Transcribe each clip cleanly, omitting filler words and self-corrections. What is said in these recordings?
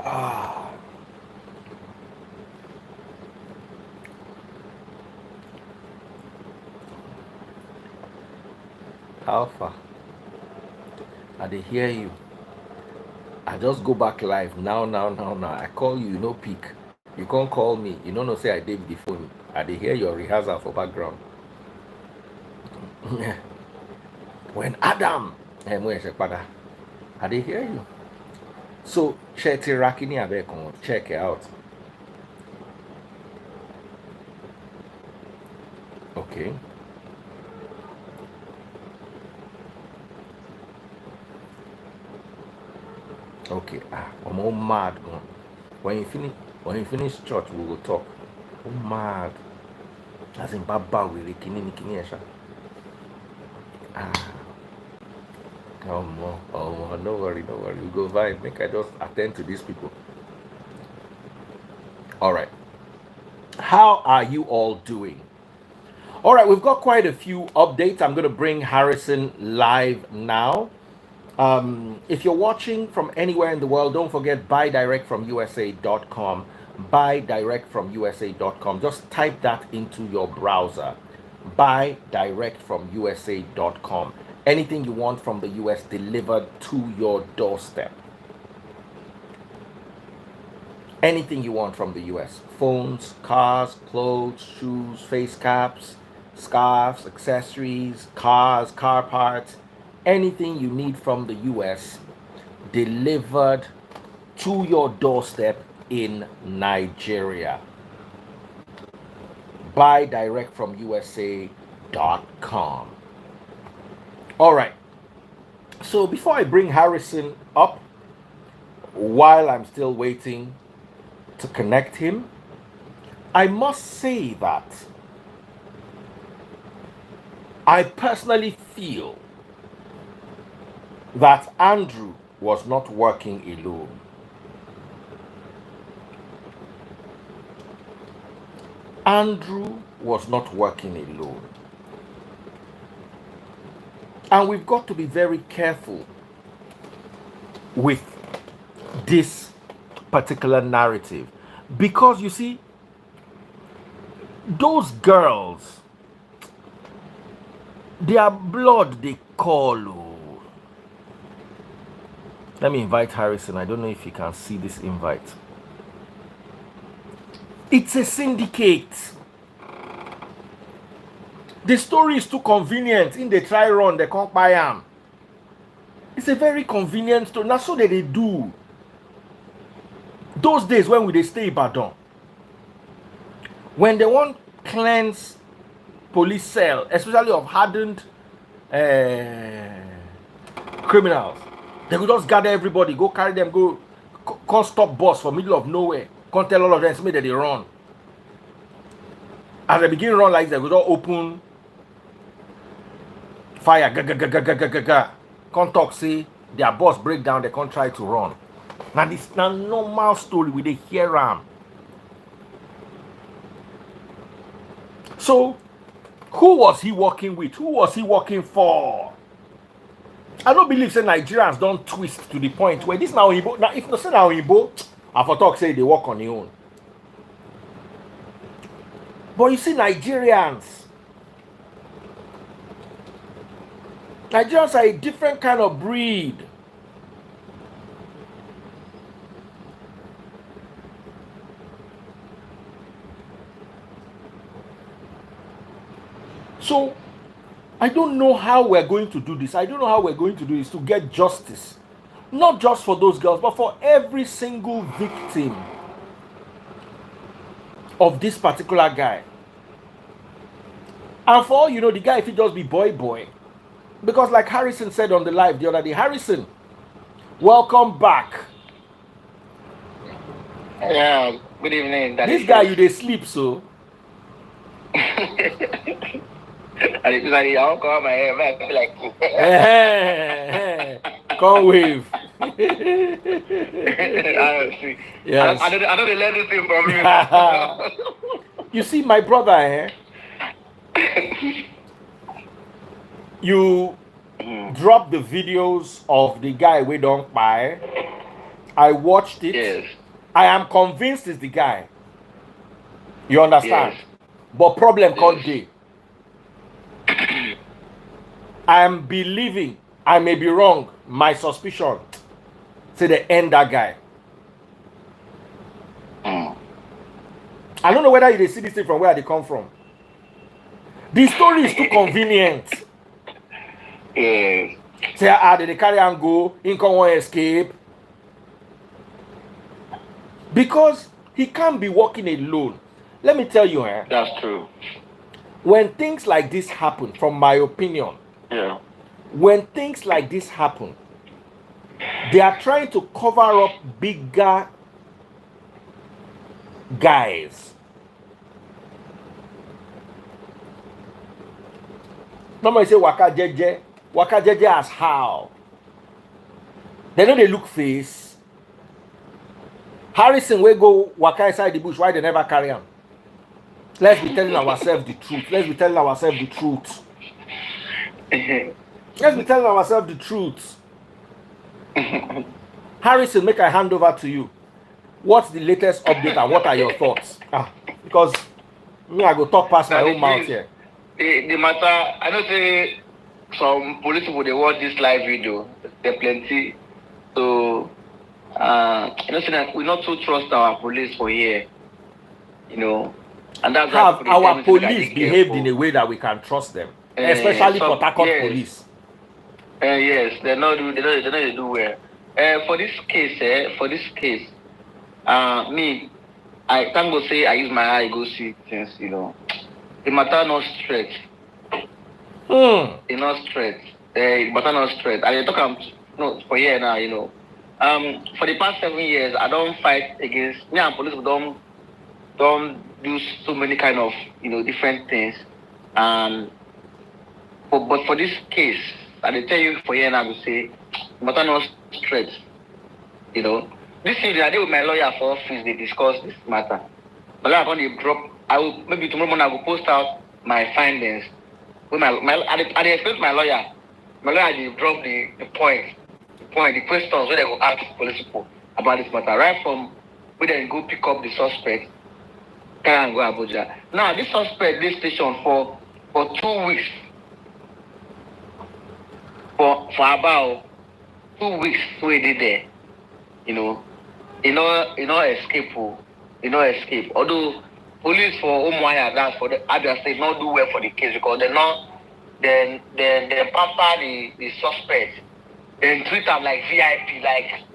Ah, Alpha, I dey hear you. I just go back live now. I call you, you no pick. You can't call me. You don't know say I did with the phone. I dey hear your rehearsal for background. When Adam, I dey hear you. So check Rakini Abekon, check it out. Okay. Okay. I'm all mad. When you finish, church, we will talk. Oh mad. As in Baba with the kini esha. Ah. No worry. We go vibe. Make I just attend to these people. All right. How are you all doing? All right, we've got quite a few updates. I'm going to bring Harrison live now. If you're watching from anywhere in the world, don't forget buy direct from USA.com. Buy direct from USA.com. Just type that into your browser. Buy direct from USA.com. Anything you want from the US delivered to your doorstep. Anything you want from the US: phones, cars, clothes, shoes, face caps, scarves, accessories, cars, car parts, anything you need from the US delivered to your doorstep in Nigeria. Buy direct from USA.com. All right. So before I bring Harrison up, while I'm still waiting to connect him, I must say that I personally feel that Andrew was not working alone. Andrew was not working alone. And we've got to be very careful with this particular narrative. Because you see, those girls, their blood they call. Oh. Let me invite Harrison. I don't know if you can see this invite. It's a syndicate. The story is too convenient. In the try run, they can't buy them. It's a very convenient story. That's what they do. Those days when we they stay Ibadan, when they want cleanse police cell, especially of hardened criminals, they will just gather everybody, go carry them, go can't stop bus for middle of nowhere, can't tell all of them that they run. As they begin to run like that, they will just open fire, can't talk, say their boss break down, they can't try to run. Now this is not normal story with the hear am. So who was he working with? Who was he working for? I don't believe say Nigerians don't twist to the point where this now Igbo. Now if no say now Igbo, I for talk say they work on their own. But you see Nigerians are a different kind of breed. So I don't know how we're going to do this. I don't know how we're going to do this to get justice. Not just for those girls, but for every single victim of this particular guy. And for all you know, the guy, if he just be boy. Because like Harrison said on the live the other day, Harrison, welcome back. Yeah, good evening. This guy, you they sleep so. I don't call my hair back. I feel like can't wave. Yes. I don't let this thing from you. You see, my brother, you drop the videos of the guy we don't buy. I watched it. Yes. I am convinced it's the guy. You understand? Yes. But problem called Yes. day. I am believing, I may be wrong, my suspicion, say they end that guy. I don't know whether you see this thing from where they come from. The story is too convenient. Yes. Say, they carry and go, in come one escape. Because he can't be walking alone. Let me tell you, That's true. when things like this happen, from my opinion, Yeah. when things like this happen, they are trying to cover up bigger guys. Normally say waka jeje as how? They know they look face. Harrison will go waka inside the bush. Why they never carry him? Let's be telling ourselves the truth. Let's be telling ourselves the truth. Let's be telling ourselves the truth. Harrison, make I hand over to you. What's the latest update and what are your thoughts? Because me, I go talk past my own mouth here. The matter, I know say some police people they watch this live video. There plenty. So you know, say that we not so trust our police for here. You know, and that's have why our police behaved in a way that we can trust them, especially for Port Harcourt police. Yes, they know they do well. For this case, me, I can't go say I use my eye go see things. You know, the matter not straight. It's not straight. The matter not straight. I talk no for here now. You know, for the past 7 years, I don't fight against me and police. Don't do so many kind of different things. But for this case, I tell you for here now to say, matter not straight. You know, this evening I did with my lawyer for office. They discuss this matter. My lawyer going to drop. I will maybe tomorrow morning I will post out my findings. With I explain to my lawyer. My lawyer will drop the questions where they will ask police people about this matter. Right from where they go pick up the suspect, carry and go Abuja. Now this suspect this station for 2 weeks. For about 2 weeks, we did there. You know escape. Escape. Although police for Umuahia, that's for the Abia State, not do well for the case because they pamper the suspect, then treat them like VIP,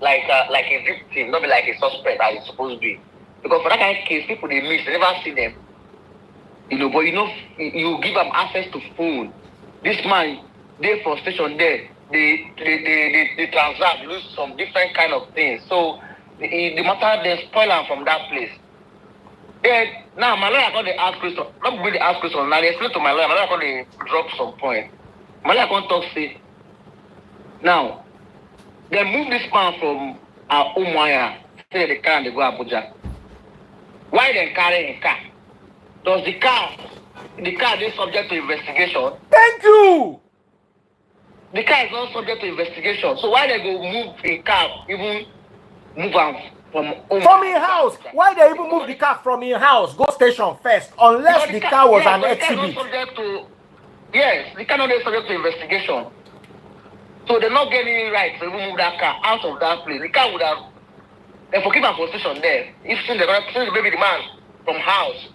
like a victim, not be like a suspect as it's supposed to be. Because for that kind of case, people they miss, they never see them. But you give them access to phone. This man, they for station there, they transact, lose some different kind of things. So the matter they spoil them from that place. Then now my lawyer got the ask question, not really ask question. Now they explain to my lawyer got to drop some point. My lawyer can't talk say. Now they move this man from Umuahia, say the car and they go Abuja. Why they carry a car? Does the car is subject to investigation? Thank you. The car is not subject to investigation. So why they go move a car, even move am from your house? Why they even move the car from your house? Go station first, unless the car was an exhibit. Yes, the car not subject to investigation. So they're not getting it right to even move that car out of that place. The car would have they for keep am for station there. If since maybe the man from house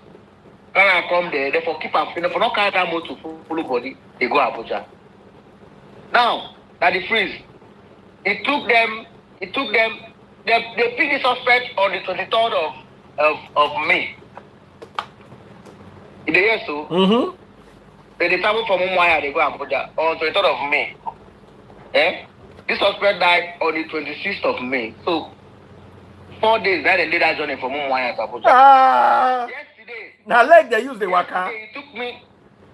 can come there, they for keep am for not carry that motor to full body, they go Abuja. Now, that the freeze, it took them, they picked the suspect on the 23rd of May. In the year so, they travel from Umuahia, they go Abuja on 23rd of May. This suspect died on the 26th of May. So, 4 days, that they did that journey from Umuahia to Abuja. Yesterday, now like they use the waka.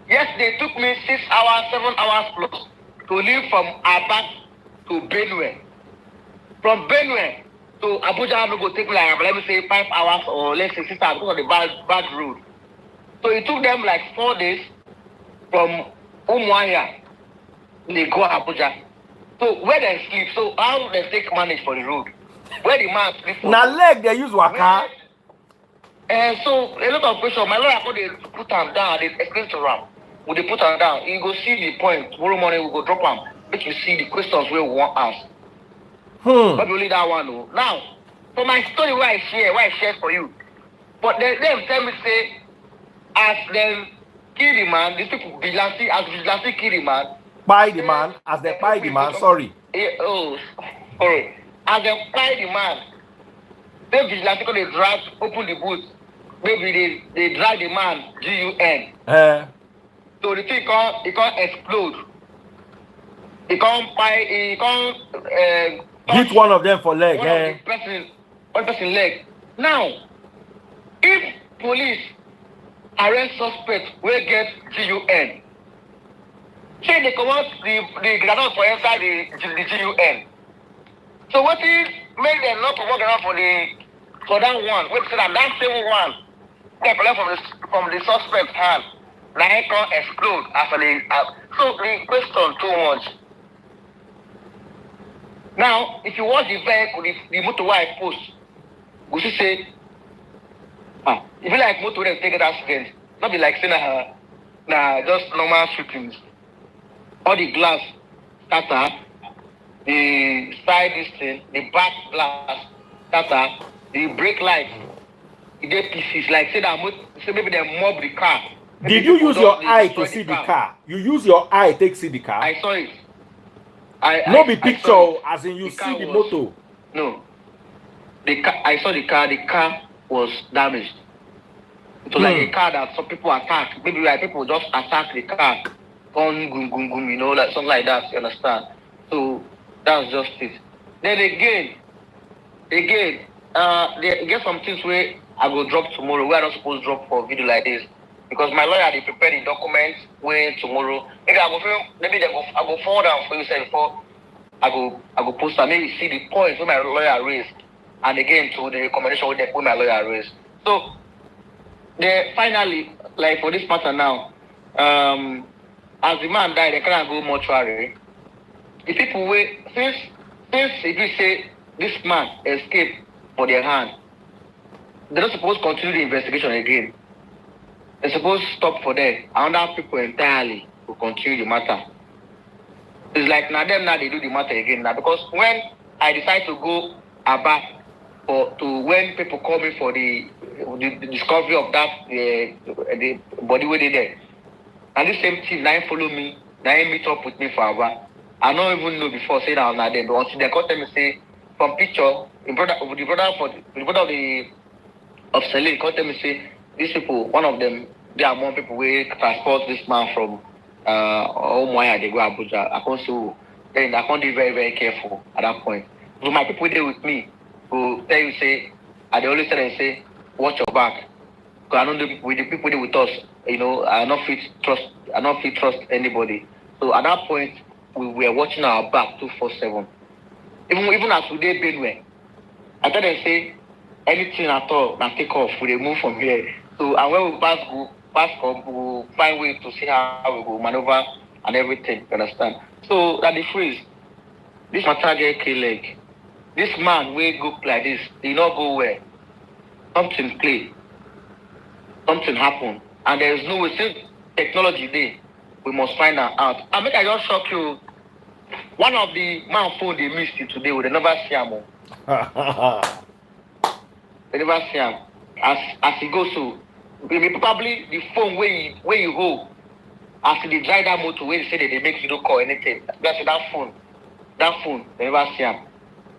Yesterday, it took me 6 hours, 7 hours plus to leave from Aba to Benue. From Benue to Abuja, no go take me like, let me say 5 hours or let's say 6 hours because of the bad road. So it took them like 4 days from Umuahia they go Abuja. So where they sleep, so how they take manage for the road? Where the man sleep for? Now leg they use waka. So a lot of question. My lawyer they put him down. They explain to him. When they put him down, you go see the point. Tomorrow morning we go drop him. Make you see the questions we want ask. But only that one. No. Now, for my story, why I share for you. But they tell me say, as them kill the man, these people vigilante, as vigilante kill the man. Buy the man, as they buy the man. Sorry. Sorry. As they buy the man, they vigilante they drag, open the boot. Maybe they drag the man GUN. So the thing can't explode. It can't hit one of them for leg. One person leg. Now, if police arrest suspect will get GUN, say they come out the granite for inside the GUN. So what if make them not work around for that one? Wait, say that same one they collect from the suspect's hand. Now it can explode after so the question too much. Now, if you watch the vehicle, the motorway I post, we should say, if you like motor, then take an accident. Not be like saying just normal shootings. All the glass scatter, the side this thing, the back glass scatter, the brake light, the pieces. Like say maybe they mob the car. Did you use your eye to see the car? You use your eye to see the car? I saw it. No be picture, as in you see the motor. No. I saw the car. The car was damaged. It was like a car that some people attack. Maybe like people just attack the car. Gum, you know, like something like that. You understand? So that's just it. Then again, they get some things where I will drop tomorrow. Where I'm not supposed to drop for a video like this. Because my lawyer they prepare the documents when tomorrow. Maybe I go forward them for you say before I go post them. Maybe see the points where my lawyer raised, and again to the recommendation where my lawyer raised. So they finally, like for this matter now, as the man died, they can't go mortuary. The people wait since if you say this man escaped for their hand, they're not supposed to continue the investigation again. They're supposed to stop for them. Other people entirely will continue the matter. It's like now they do the matter again now, because when I decide to go back to when people call me for the discovery of that the body where they there, and this same team now follow me, now meet up with me for a while. I don't even know before say that I'm not there, but until they call me say from picture the brother of Celine called me say these people, one of them, they are more people who transport this man from Omoya, they go Abuja. I can't say, then I can't be very, very careful at that point. So my people there with me who tell you say, I always tell them say, watch your back. Because I know the people there with us, you know, I not fit trust anybody. So at that point, we were watching our back 247. Even as we did Benue, I tell them say, anything at all, now take off, we move from here. So and when we pass, we'll find ways to see how we will maneuver and everything. You understand? So that the phrase, this matter get kill leg. This man will go like this, he not go where. Something play. Something happen. And there is no way, since technology there, we must find out. I make I just shock you. One of the man phone they missed it today, they never see him. They never see him. As he goes to, probably the phone where you hold, as they drive that motor, where they say that they make video call anything. That's that phone, they never see him.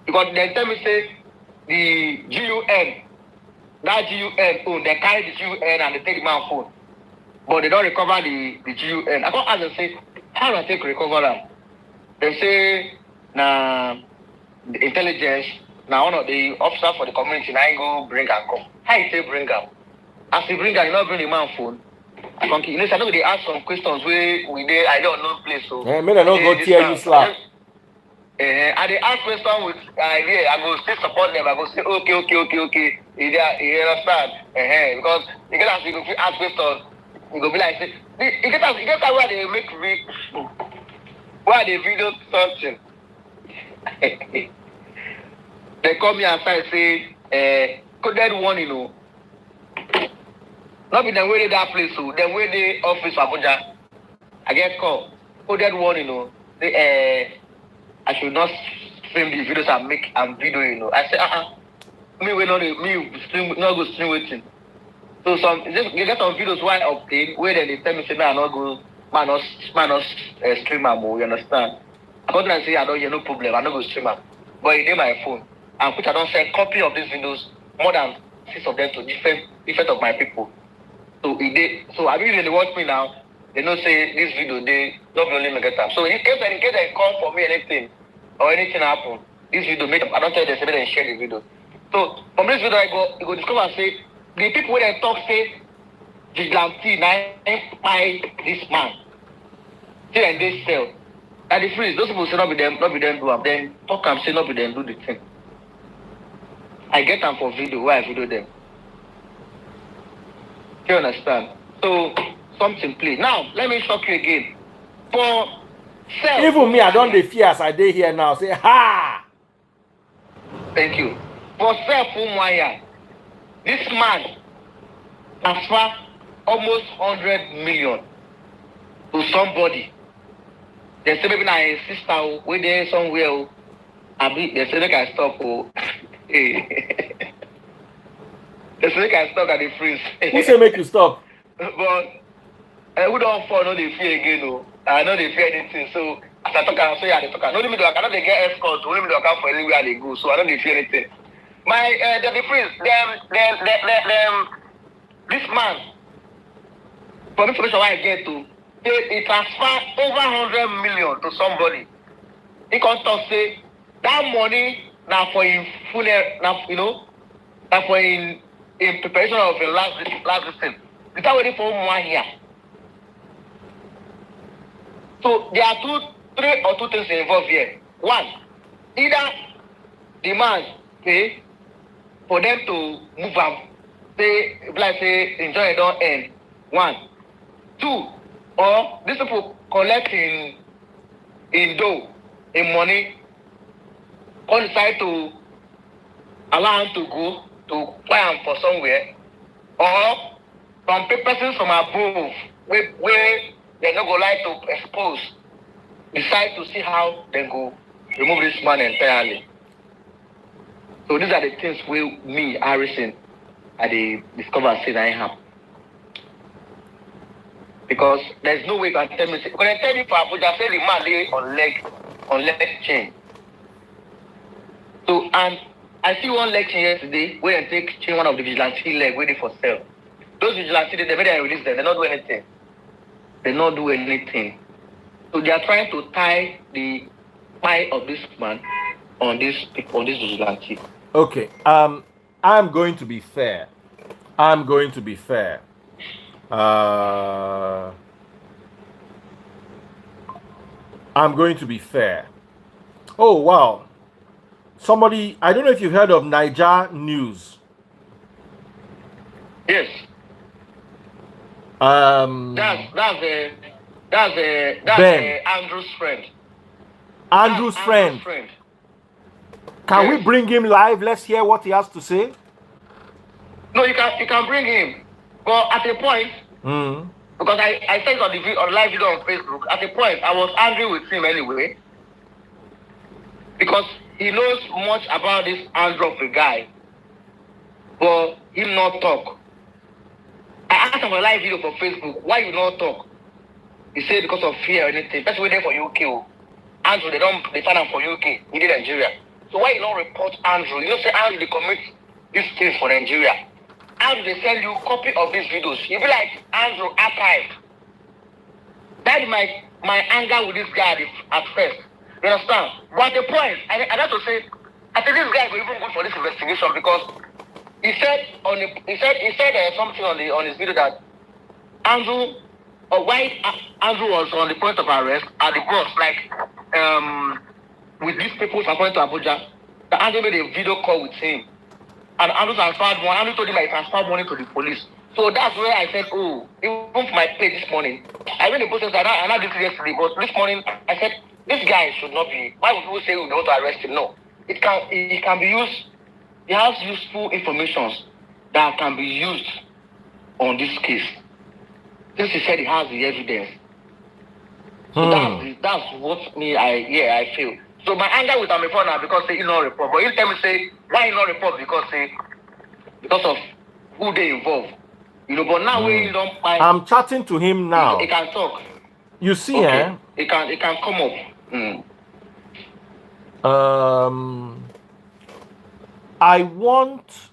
Because they tell me say the GUN, that GUN phone, they carry the GUN and they take the man phone, but they don't recover the GUN. I can't ask them say, how do I take recover them? They say the intelligence. Now one of the officers for the community now go bring and come. How you say bring them? As you bring them, you not bring the man phone. I know they ask some questions where we there. I don't know place. So yeah, man, I don't go tear you slap. And they ask questions with idea. I go still support them. I go say okay. You understand? Because you get as you go ask questions, you go be like say you get that where they make me. Why they video something? They call me outside say, coded one, you know. Not be them way that place, so them way the office Abuja. I get call. Coded one, you know. They, I should not stream the videos and video, you know. I say, me we not me stream not go stream waiting. So you get some videos why I obtain where then they tell me say I not go man not stream am, you understand? I go and say I don't hear no problem, I not go stream am. But it in my phone. And which I don't send copy of these videos, more than 6 of them to different of my people. So I really they watch me now, they know say this video they not only me get them. So in case they call for me anything or anything happen, this video make I don't tell them say they share the video. So from this video I go discover and say the people when they talk say vigilante now buy this man. Say and they sell. And the freeze, those people say not be them do them. Then talk and say not be them do the thing. I get them for video where I video them. Do you understand? So something play. Now let me shock you again. For sell. Even me, I don't dey fear as I dey here now. Say ha. Thank you. For sell full wire. This man transfer almost 100 million to somebody. They say maybe now a sister where there somewhere. They say they can stop. They say they can stop at the freeze. Who say make you stop? But we don't fall, no they fear again, no. I know they fear anything. So as I talk, I say I talk. No limit, I cannot they get escort. Only me they come for anywhere they go. So I don't they fear anything. The freeze, them, this man, for information I get to, they transfer over 100 million to somebody. He can talk say that money now for in funeral, now you know, now for in preparation of the last thing. It's not waiting for one here. So there are two things involved here. One, either the man pay for them to move am, say like say enjoy don't end. One, two, or these people collect in dough, in money, or decide to allow him to go to buy him for somewhere, or from persons from above where they not go like to expose, decide to see how they go remove this man entirely. So these are the things where me, Harrison, I discover say that I have. Because there's no way you can tell me. When I tell you for Abuja, say the man lay on leg chain. So and I see one leg chain yesterday where they take chain one of the vigilante leg waiting for sale. Those vigilantes, they never release them. They not do anything. They not do anything. So they are trying to tie the tie of this man on this vigilante. Okay. I'm going to be fair. I'm going to be fair. I'm going to be fair. Oh wow. Somebody, I don't know if you've heard of Niger News. Yes. That's Andrew's friend. Andrew's friend. Can we bring him live? Let's hear what he has to say. No, you can bring him. But at a point, because I said on live video on Facebook, at a point I was angry with him anyway. Because he knows much about this Andrew of a guy. But him not talk. I asked him on a live video for Facebook, why you not talk? He said because of fear or anything. That's why they're for UK. Andrew, they find him for UK, in Nigeria. So why you don't report Andrew? You don't say Andrew they commit these things for Nigeria. Andrew they send you copy of these videos. You be like Andrew archived. That is my anger with this guy at first. You understand? But the point, I have to say, I think this guy will even go for this investigation because he said something on his video that Andrew, or why Andrew was on the point of arrest at the cross, like with these people according to Abuja, that Andrew made a video call with him, and Andrew transferred money. Andrew told him I transferred money to the police. So that's where I said, oh, even for my page this morning, I read the process. I did it yesterday, but this morning I said this guy should not be. Why would people say we want to arrest him? No, it can be used. He has useful information that can be used on this case. Since he said he has the evidence. So that's what I feel. So my anger with him before now because he not report. But he tell me say why he not report because of who they involve. You know, but now we don't find. I'm chatting to him now. He can talk. You see, okay. It can come up. I want,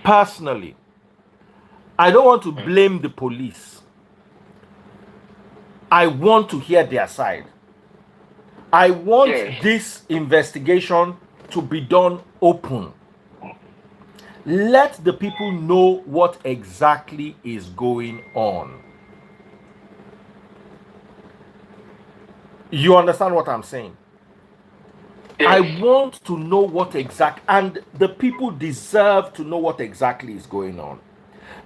personally, I don't want to blame the police. I want to hear their side. I want this investigation to be done open. Let the people know what exactly is going on. You understand what I'm saying? Yes. I want to know what and the people deserve to know what exactly is going on.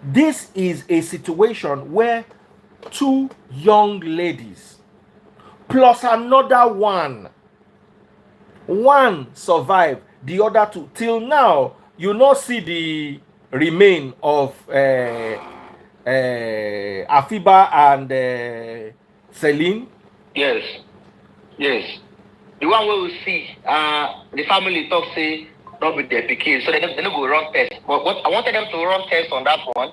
This is a situation where 2 young ladies plus another one survived, the other 2 till now. You not see the remain of Afiba and Celine. Yes. The one where we see the family talk say not with their pikin, so they don't go run test. But what I wanted them to run test on that one,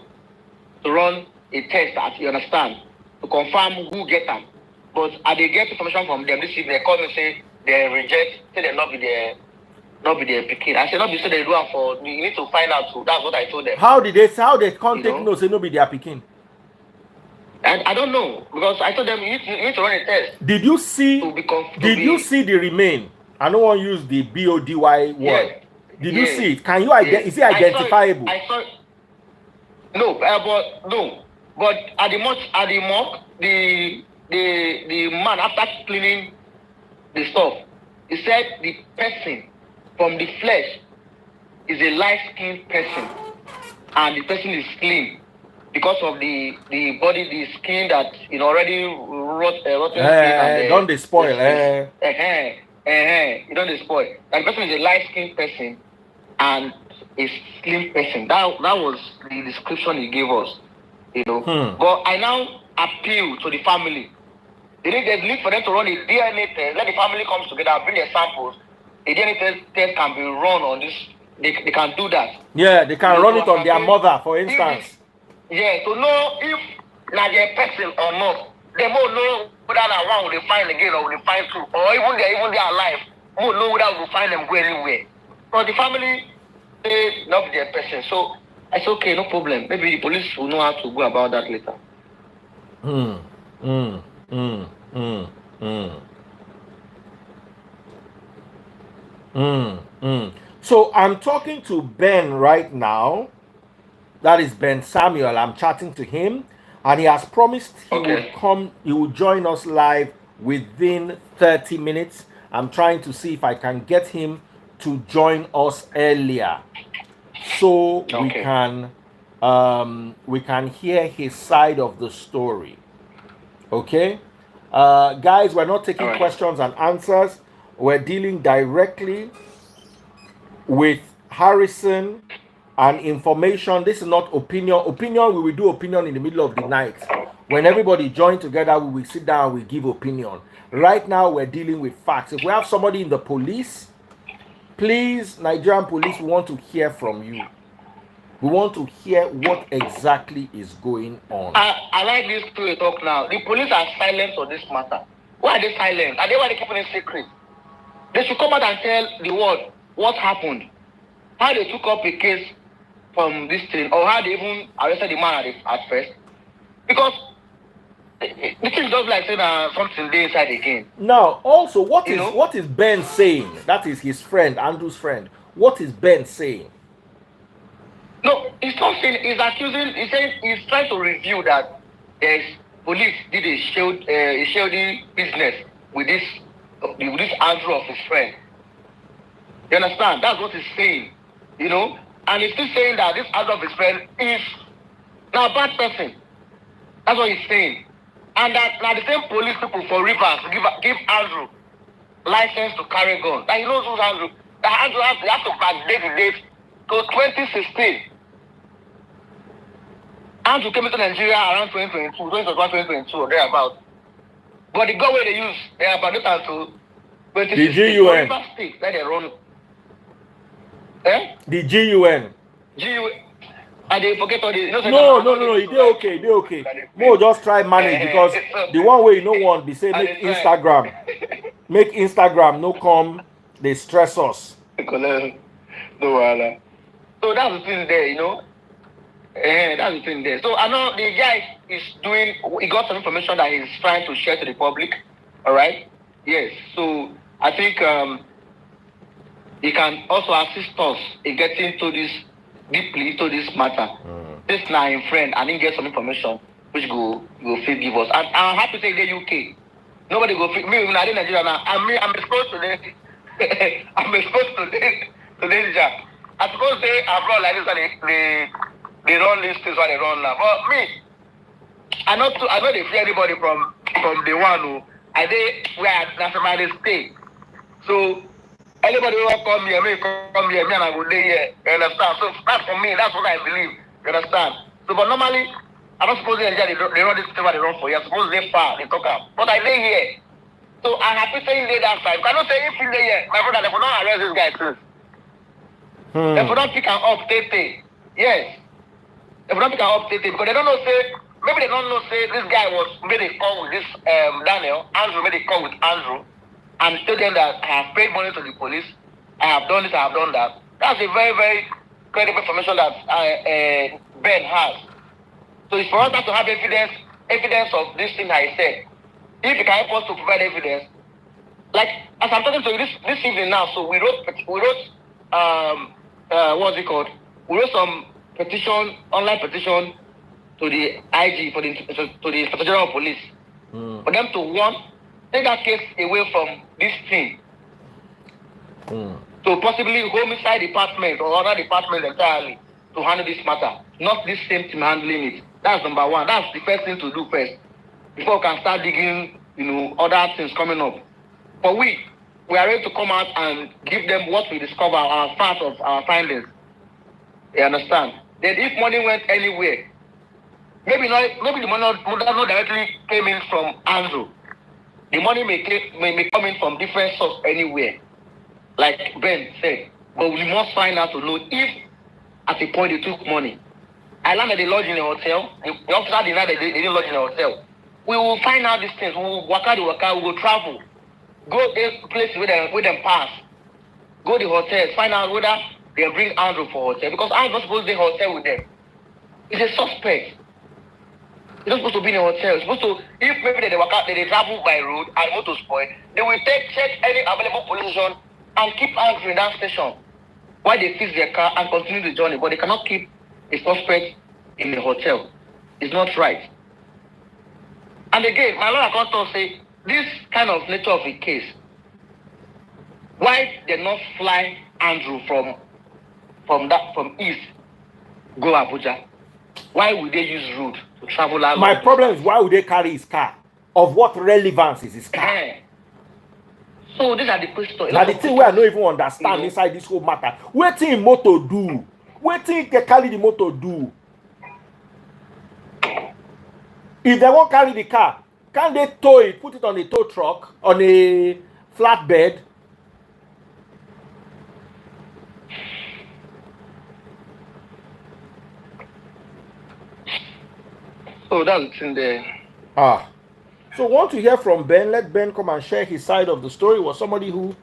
to run a test, as you understand, to confirm who get them. But I they get information from them this evening. They call me say they reject, say they not be their pikin. I said not be so they do it for. You need to find out too. That's what I told them. How they can't take no say no be their pikin? I don't know because I told them you need to run a test. Did you see? You see the remain? I don't want to use the BODY word. Yes. Did you see it? Can you is it identifiable? I saw it. No, but at the mock, the man after cleaning the stuff, he said the person from the flesh is a light-skinned person, and the person is clean. Because of the body, the skin that already rotten skin and don't they spoil? You don't spoil. That person is a light-skinned person and a slim person. That was the description he gave us, But I now appeal to the family. There's need for them to run a DNA test. Let the family come together, bring their samples. A DNA test can be run on this. They can do that. Yeah, they can run it on their mother, for instance. Yeah, to know if na their person or not. They won't know whether that one will find again or will find two, or even they are alive. Won't know whether we'll find them go anywhere. But the family, they not their person. So I said, okay, no problem. Maybe the police will know how to go about that later. So I'm talking to Ben right now. That is Ben Samuel. I'm chatting to him, and he has promised he will come. He will join us live within 30 minutes. I'm trying to see if I can get him to join us earlier, so we can hear his side of the story. Okay, guys, we're not taking questions and answers. We're dealing directly with Harrison. And information. This is not opinion. We will do opinion in the middle of the night. When everybody join together, we will sit down and we give opinion. Right now, we're dealing with facts. If we have somebody in the police, please, Nigerian police, we want to hear from you. We want to hear what exactly is going on. I like this to talk now. The police are silent on this matter. Why are they silent? Are they keeping it secret? They should come out and tell the world what happened. How they took up a case from this thing, or how they even arrested the man at first. Because the thing just like saying something there inside again. Now, also, what is Ben saying? That is his friend, Andrew's friend. What is Ben saying? No, he's not saying. He's accusing. He's saying he's trying to review that police did a shady business with this Andrew of his friend. You understand? That's what he's saying. And he's still saying that this Andrew of his friend is now a bad person. That's what he's saying. And that now the same police people for Rivers give Andrew license to carry gun. That he knows who's Andrew. That Andrew has to backdate the date to 2016. Andrew came into Nigeria around 2022, 2022 or thereabout. But the gun where they use, they are about to 2016. The GUN. Rivers State, that they run. Eh? The GUN. GUN. And they forget all the. No. They okay. More just try manage because the one way you know one, they say make Instagram. Make Instagram no come, they stress us. No, so that's the thing there, you know. That's the thing there. So I know the guy is doing. He got some information that he's trying to share to the public. All right. Yes. So I think he can also assist us in getting to this deeply into this matter. This now in friend and he get some information which go fit give us. And I'm happy to say the UK. Nobody go fit me when I in Nigeria now. I'm exposed to this. I'm exposed to this job. I suppose they abroad like this and they run these things while they run now. But me, I know they fear anybody from the one who I did where nationally stay. So anybody who will come here, me and I go lay here. You understand? So that's for me, that's what I believe. You understand? So but normally I don't suppose they run this thing where they run for you. I suppose they far, they talk out. But I lay here. So I'm happy saying lay that side. I don't say if you lay here, my brother, they will not arrest this guy too. They will not pick an up, yes. They will not pick an up, because they don't know, say, maybe they don't know, say, this guy made a call with this Daniel. Andrew made a call with Andrew and told them that I have paid money to the police. I have done this, I have done that. That's a very, very credible information that Ben has. So it's for us not to have evidence of this thing I said. If you can help us to provide evidence, like as I'm talking to you this evening now, so we wrote what's it called? We wrote some online petition to the IG to the Inspector General of Police for them to take that case away from this thing to possibly homicide department or other department entirely to handle this matter, not this same team handling it. That's number one. That's the first thing to do first before we can start digging, other things coming up. But we are ready to come out and give them what we discover, our part of our findings. You understand? Then if money went anywhere, maybe the money not directly came in from Andrew. The money may come in from different sources anywhere, like Ben said. But we must find out to know if at a point they took money. I learned that they lodged in a hotel. The officer denied that they didn't lodge in a hotel. We will find out these things. We will work out, we will travel. Go to places where them pass. Go to the hotels. Find out whether they bring Andrew for hotel. Because Andrew's not supposed to be in a hotel with them. He's a suspect. He's not supposed to be in a hotel. He's supposed to, if maybe they work out, they travel by road and motor spoil, they will check any available police station and keep Andrew in that station while they fix their car and continue the journey. But they cannot keep a suspect in a hotel. It's not right. And again, my lawyer can't say this kind of nature of a case. Why they not fly Andrew from East go Abuja? Why would they use road to travel out? My problem is why would they carry his car? Of what relevance is his car? So these are the questions. Now the thing where I don't even understand inside this whole matter. What thing motor do? What thing they carry the motor do? If they won't carry the car, can they tow it, put it on a tow truck, on a flatbed? So that's in there. So want to hear from Ben. Let Ben come and share his side of the story. Was somebody who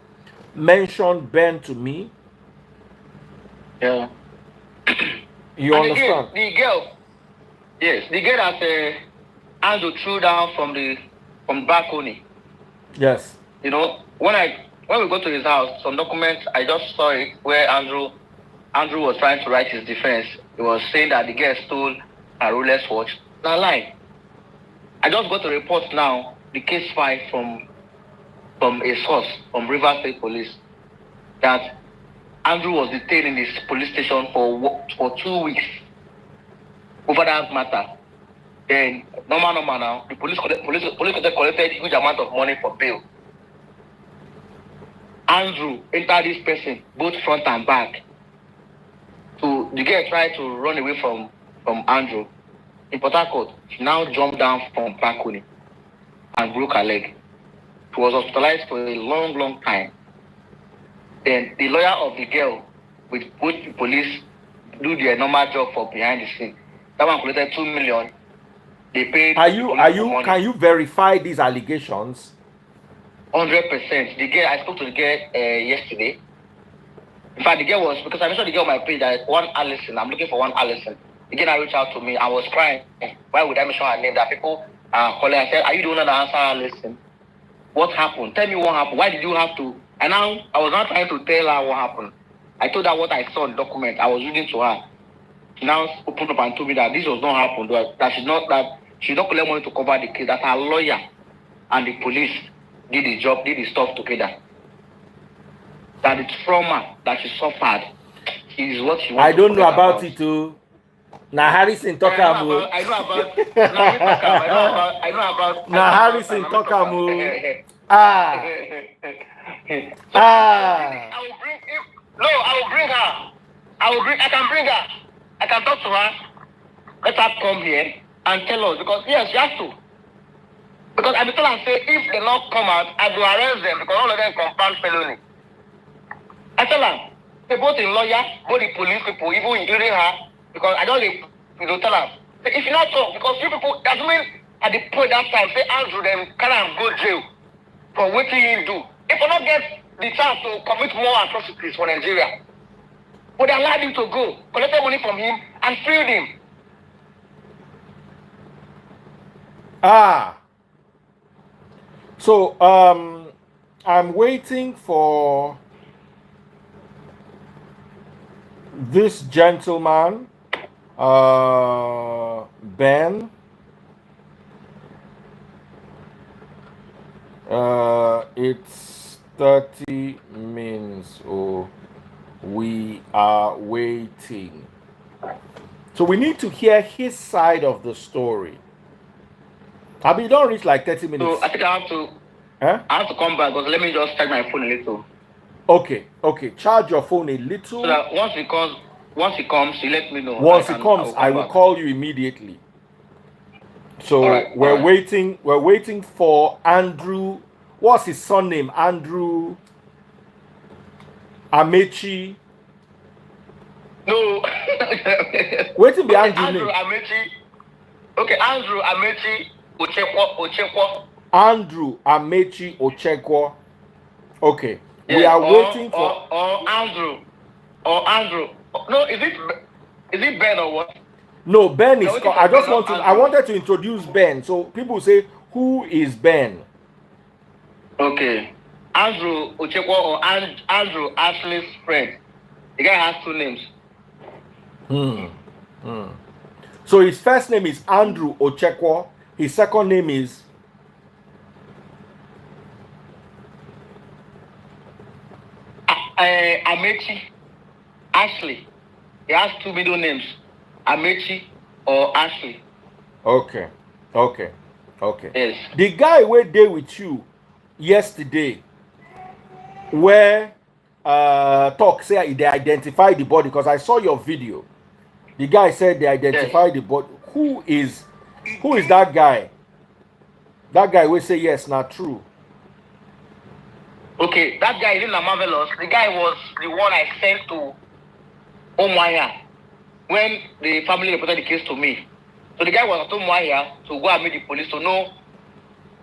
mentioned Ben to me. Yeah. You and understand? Again, the girl that Andrew threw down from balcony. Yes. When we go to his house, some documents I just saw it where Andrew was trying to write his defense. He was saying that the girl stole a Rolex watch. Now lie. I just got a report now, the case file from a source from River State Police that Andrew was detained in this police station for 2 weeks over that matter. Then normal now, the police collected huge amount of money for bail. Andrew entered this person both front and back. So the girl tried to run away from Andrew. In Port Harcourt, she now jumped down from balcony and broke her leg. She was hospitalized for a long time. Then the lawyer of the girl, with both the police, do their normal job for behind the scene. That one collected 2 million. They paid. Can you verify these allegations? 100%. The girl, I spoke to the girl yesterday. In fact, the girl was, because I saw the girl on my page, that one Allison. I'm looking for one Allison. The girl reached out to me. I was crying. Why would I mention her name? That people are calling. I said, are you the one that answer Allison? What happened? Tell me what happened. Why did you have to? And now, I was not trying to tell her what happened. I told her what I saw in the document. I was reading to her. She now opened up and told me that this was not happened. That she not collect money to cover the case. That her lawyer and the police did the stuff together. That the trauma that she suffered is what she wants. I don't know about it too. Now Harrison talk about. I know about. Now Harrison talk about. I will bring her. I can bring her. I can talk to her. Let her come here and tell us, because yes, she has to. Because I be tell her, say, if they not come out, I will arrest them because all of them compound felony. I tell her, they both in lawyer, both the police people, even including her, because I don't tell her, if you not talk, because you people, that mean at the point that time, say Andrew them can go jail for what he do. If we not get the chance to commit more atrocities for Nigeria, but they allowed him to go, collected money from him, and freed him. So I'm waiting for this gentleman, Ben. It's 30 minutes. Oh, we are waiting. So we need to hear his side of the story. Abi, don't reach like 30 minutes. So I think I have to come back, because let me just charge my phone a little. Okay. Charge your phone a little. So that once he comes, you let me know. Once he comes, I will call you immediately. So we're waiting for Andrew. What's his surname? Andrew Amechi. No. Waiting be Andrew Amechi. Okay, Andrew Amechi Ochekwo. Andrew Amechi Ochekwo. Okay. Yes, we are waiting for Andrew. No, is it Ben or what? No, Ben is. I wanted to introduce Ben. So people say, who is Ben? Okay. Andrew Ochekwo or Andrew Ashley's friend. The guy has two names. So his first name is Andrew Ochekwo. His second name is Amechi. Ashley. He has two middle names. Amechi or Ashley. Okay. Yes. The guy went there with you yesterday, where talk say they identified the body, because I saw your video. The guy said they identified the body. Who is that guy? That guy will say yes, not true. Okay, that guy is in the marvelous. The guy was the one I sent to Omaya when the family reported the case to me. So the guy was at Omaya to go and meet the police to know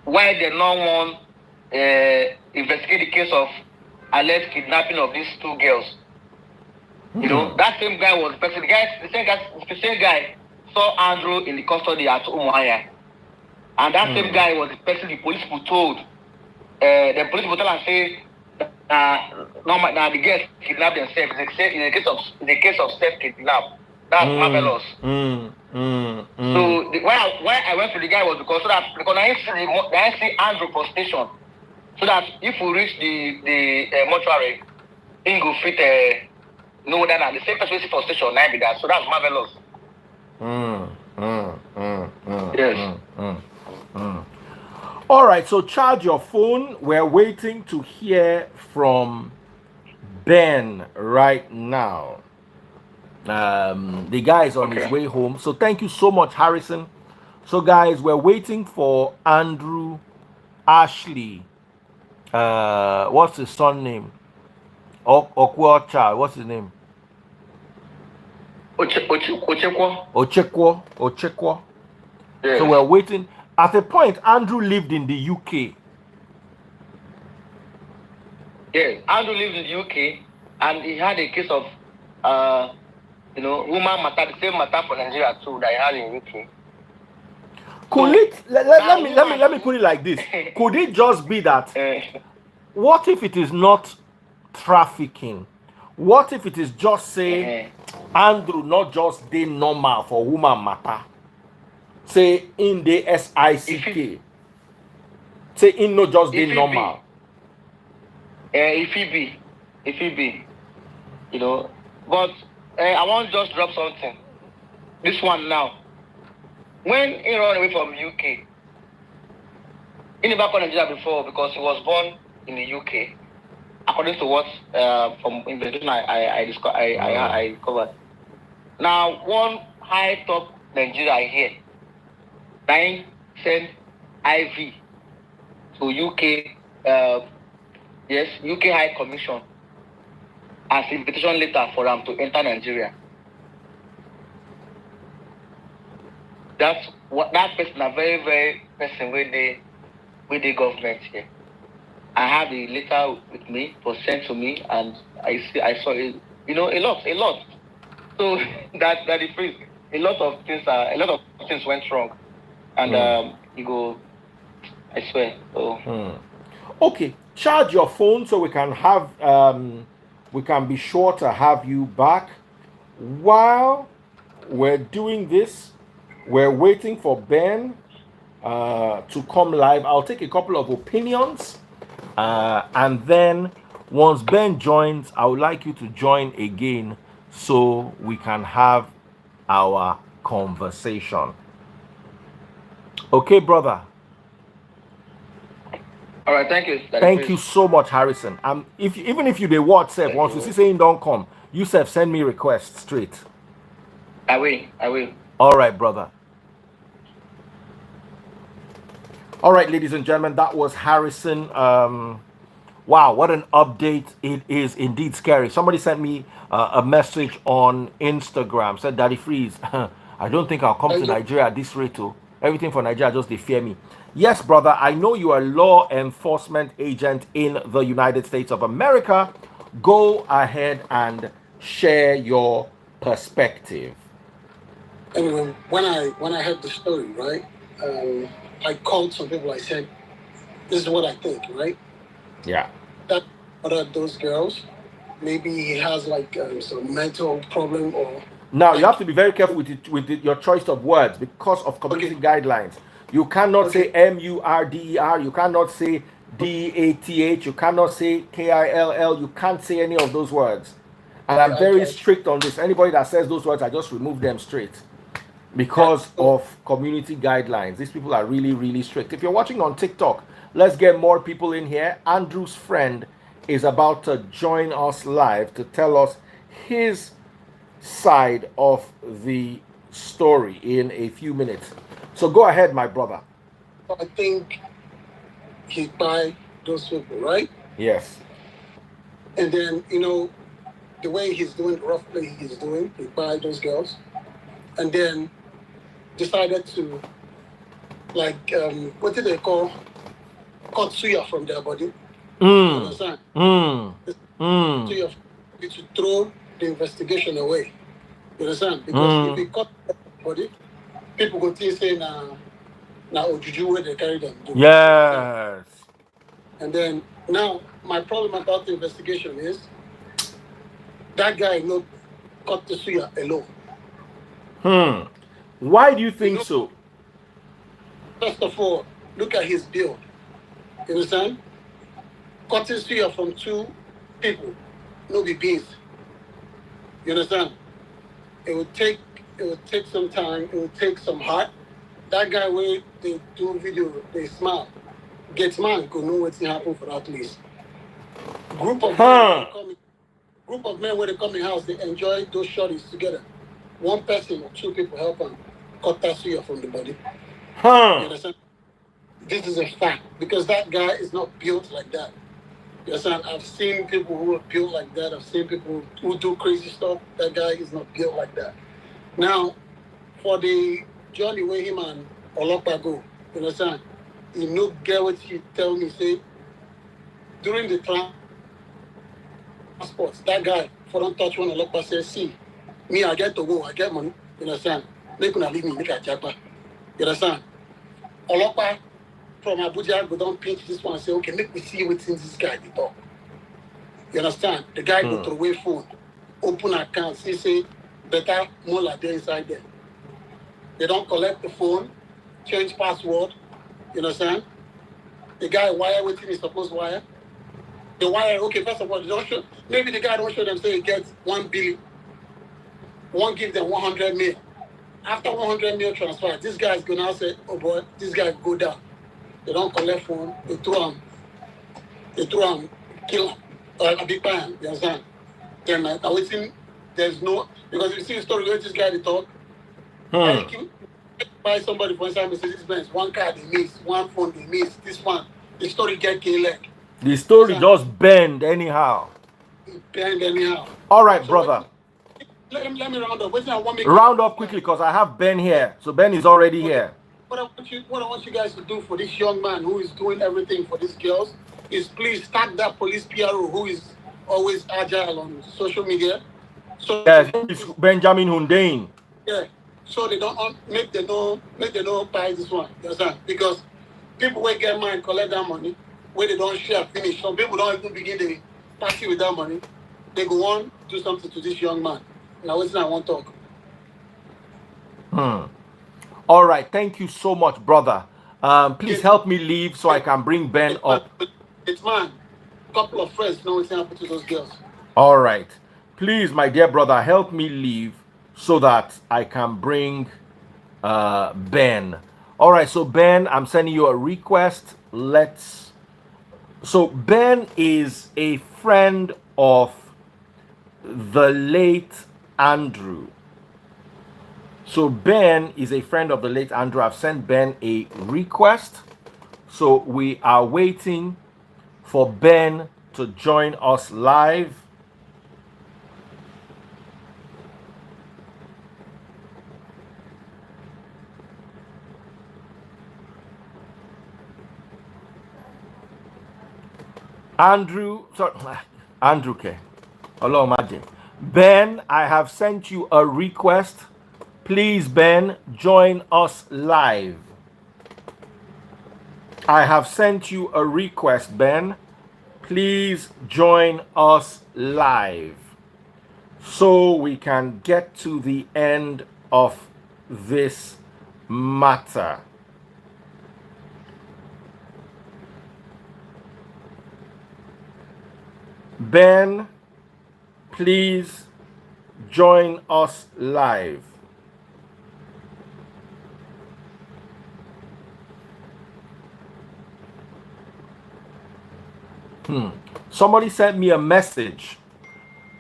why they not want investigate the case of alleged kidnapping of these two girls. You know, that same guy was the person. The same guy saw Andrew in the custody at Umuahia. And that same guy was the person the police were told. The police will tell and say, the girls kidnapped themselves. In the case of self-kidnap. That's marvelous. So why I went to the guy was because I see Andrew for station. So that if we reach the mortuary, he go fit know that the same person for station 9 be that. So that's marvelous. Yes. All right, so charge your phone. We're waiting to hear from Ben right now. The guy is on his Okay. way home. So thank you so much, Harrison. So, guys, we're waiting for Andrew Ashley. What's his son name? Okwocha. What's his name? Ochekwa. Ochekwo. Ochekwo. So Yes. we're waiting. At a point, Andrew lived in the UK. Yes. Andrew lives in the UK, and he had a case of, woman matter, the same matter for Nigeria too that he had in UK. Could So it now let me put it like this? Could it just be that what if it is not trafficking? What if it is just say Andrew not just the normal for woman matter? Say in the SICK. Say in not just the normal. If it be, but I want to just drop something. This one now. When he ran away from UK, he never called Nigeria before because he was born in the UK. According to what from investigation I covered. Now one high top Nigeria here, nine sent IV to UK, yes, UK High Commission as invitation letter for them to enter Nigeria. That's what that person, a very, very person with the government here. I have the letter with me, was sent to me, and I saw it, a lot. So that the freeze, a lot of things went wrong, and you go, I swear. So Okay, charge your phone so we can have we can be sure to have you back. While we're doing this, we're waiting for Ben to come live. I'll take a couple of opinions, and then once Ben joins, I would like you to join again so we can have our conversation. Okay, brother. all right, thank you. Thank you so much, Harrison. Even if you the WhatsApp, once you see saying don't come, you send me requests straight. I will. All right, brother. All right, ladies and gentlemen, that was Harrison. Wow, what an update. It is indeed scary. Somebody sent me a message on Instagram, said, Daddy Freeze, I don't think I'll come to Nigeria at this rate. Too. Everything for Nigeria, just they fear me. Yes, brother, I know you are a law enforcement agent in the United States of America. Go ahead and share your perspective. Anyway, when I heard the story, right, I called some people. I said, "This is what I think," right? Yeah. That one of those girls, maybe he has like some mental problem or. Now you have to be very careful with your choice of words because of community guidelines. You cannot say MURDER. You cannot say DATH. You cannot say KILL. You can't say any of those words. And I'm very strict on this. Anybody that says those words, I just remove them straight because of community guidelines. These people are really, really strict. If you're watching on TikTok, let's get more people in here. Andrew's friend is about to join us live to tell us his side of the story in a few minutes. So go ahead, my brother. I think he buy those people, right? Yes. And then, the way he's doing, roughly he buy those girls. And then decided to, like, what did they call? Cut suya from their body. You understand? Suya to throw the investigation away. You understand? Because if he cut their body, people go think say now Ojuju where they carry them. Yes. And then now my problem about the investigation is that guy not cut the suya alone. Why do you think so? First of all, look at his build. You understand? Cutting suya from two people, no be beans. You understand? It would take it will take some time, it will take some heart. That guy where they do video, they smile. Get man, go know what's happen for that place. Group of men come group of men where they come in house, they enjoy those shorties together. One person or two people help them cut that suya from the body. You understand? This is a fact because that guy is not built like that. You understand? I've seen people who are built like that. I've seen people who do crazy stuff. That guy is not built like that. Now, for the journey where him and Olopa go, you understand? You know, get what he tell me, say, during the transports, that guy, for don't touch one Olopa says, see, me, I get to go, I get money, you understand? They couldn't leave me, make a japa. You understand? Olopa from Abuja go down pinch this one and say, okay, make me see what's in this guy they talk. You understand? The guy go throw away phone, open account, say better mola there inside there. They don't collect the phone, change password. You understand? The guy wire what he's supposed to wire. The wire, okay, first of all, they don't show, maybe the guy don't show them say he gets 1 billion. One give them 100 mil. After 100 mil transfer, this guy is going to say, oh boy, this guy go down. They don't collect phone, they throw him, kill him, a big pan, you understand? Then I waiting, there's no, because you see the story where this guy they talk, like you buy somebody for inside Mercedes Benz, one car they miss, one phone they miss, this one, the story get killed. The story just bend anyhow. It bend anyhow. All right, so brother. Let me round up. I want round up quickly because I have Ben here. So Ben is already here. What I want you guys to do for this young man who is doing everything for these girls is please tag that police PRO who is always agile on social media. So yes, it's Benjamin Hundain. Yeah. So they don't make they know buy this one. You understand? Because people will get mine, collect that money, where they don't share finish. Some people don't even begin the party with that money. They go on do something to this young man. Now what's I want to talk. All right, thank you so much, brother. Please help me leave so I can bring Ben up. It's man. A couple of friends know what's happened to those girls. All right. Please, my dear brother, help me leave so that I can bring Ben. All right, so Ben, I'm sending you a request. So Ben is a friend of the late Andrew. So Ben is a friend of the late Andrew. I've sent Ben a request. So we are waiting for Ben to join us live. Andrew, sorry, Andrew K. Hello, Maji. Ben, I have sent you a request. Please, Ben, join us live. I have sent you a request, Ben. Please join us live so we can get to the end of this matter. Ben, please join us live. Somebody sent me a message.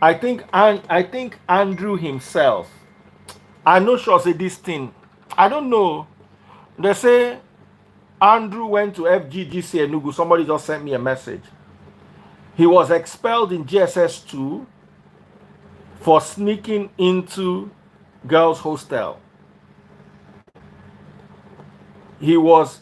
I think Andrew himself. I'm not sure say this thing. I don't know. They say Andrew went to FGGC Enugu. Somebody just sent me a message. He was expelled in GSS 2 for sneaking into girls' hostel. He was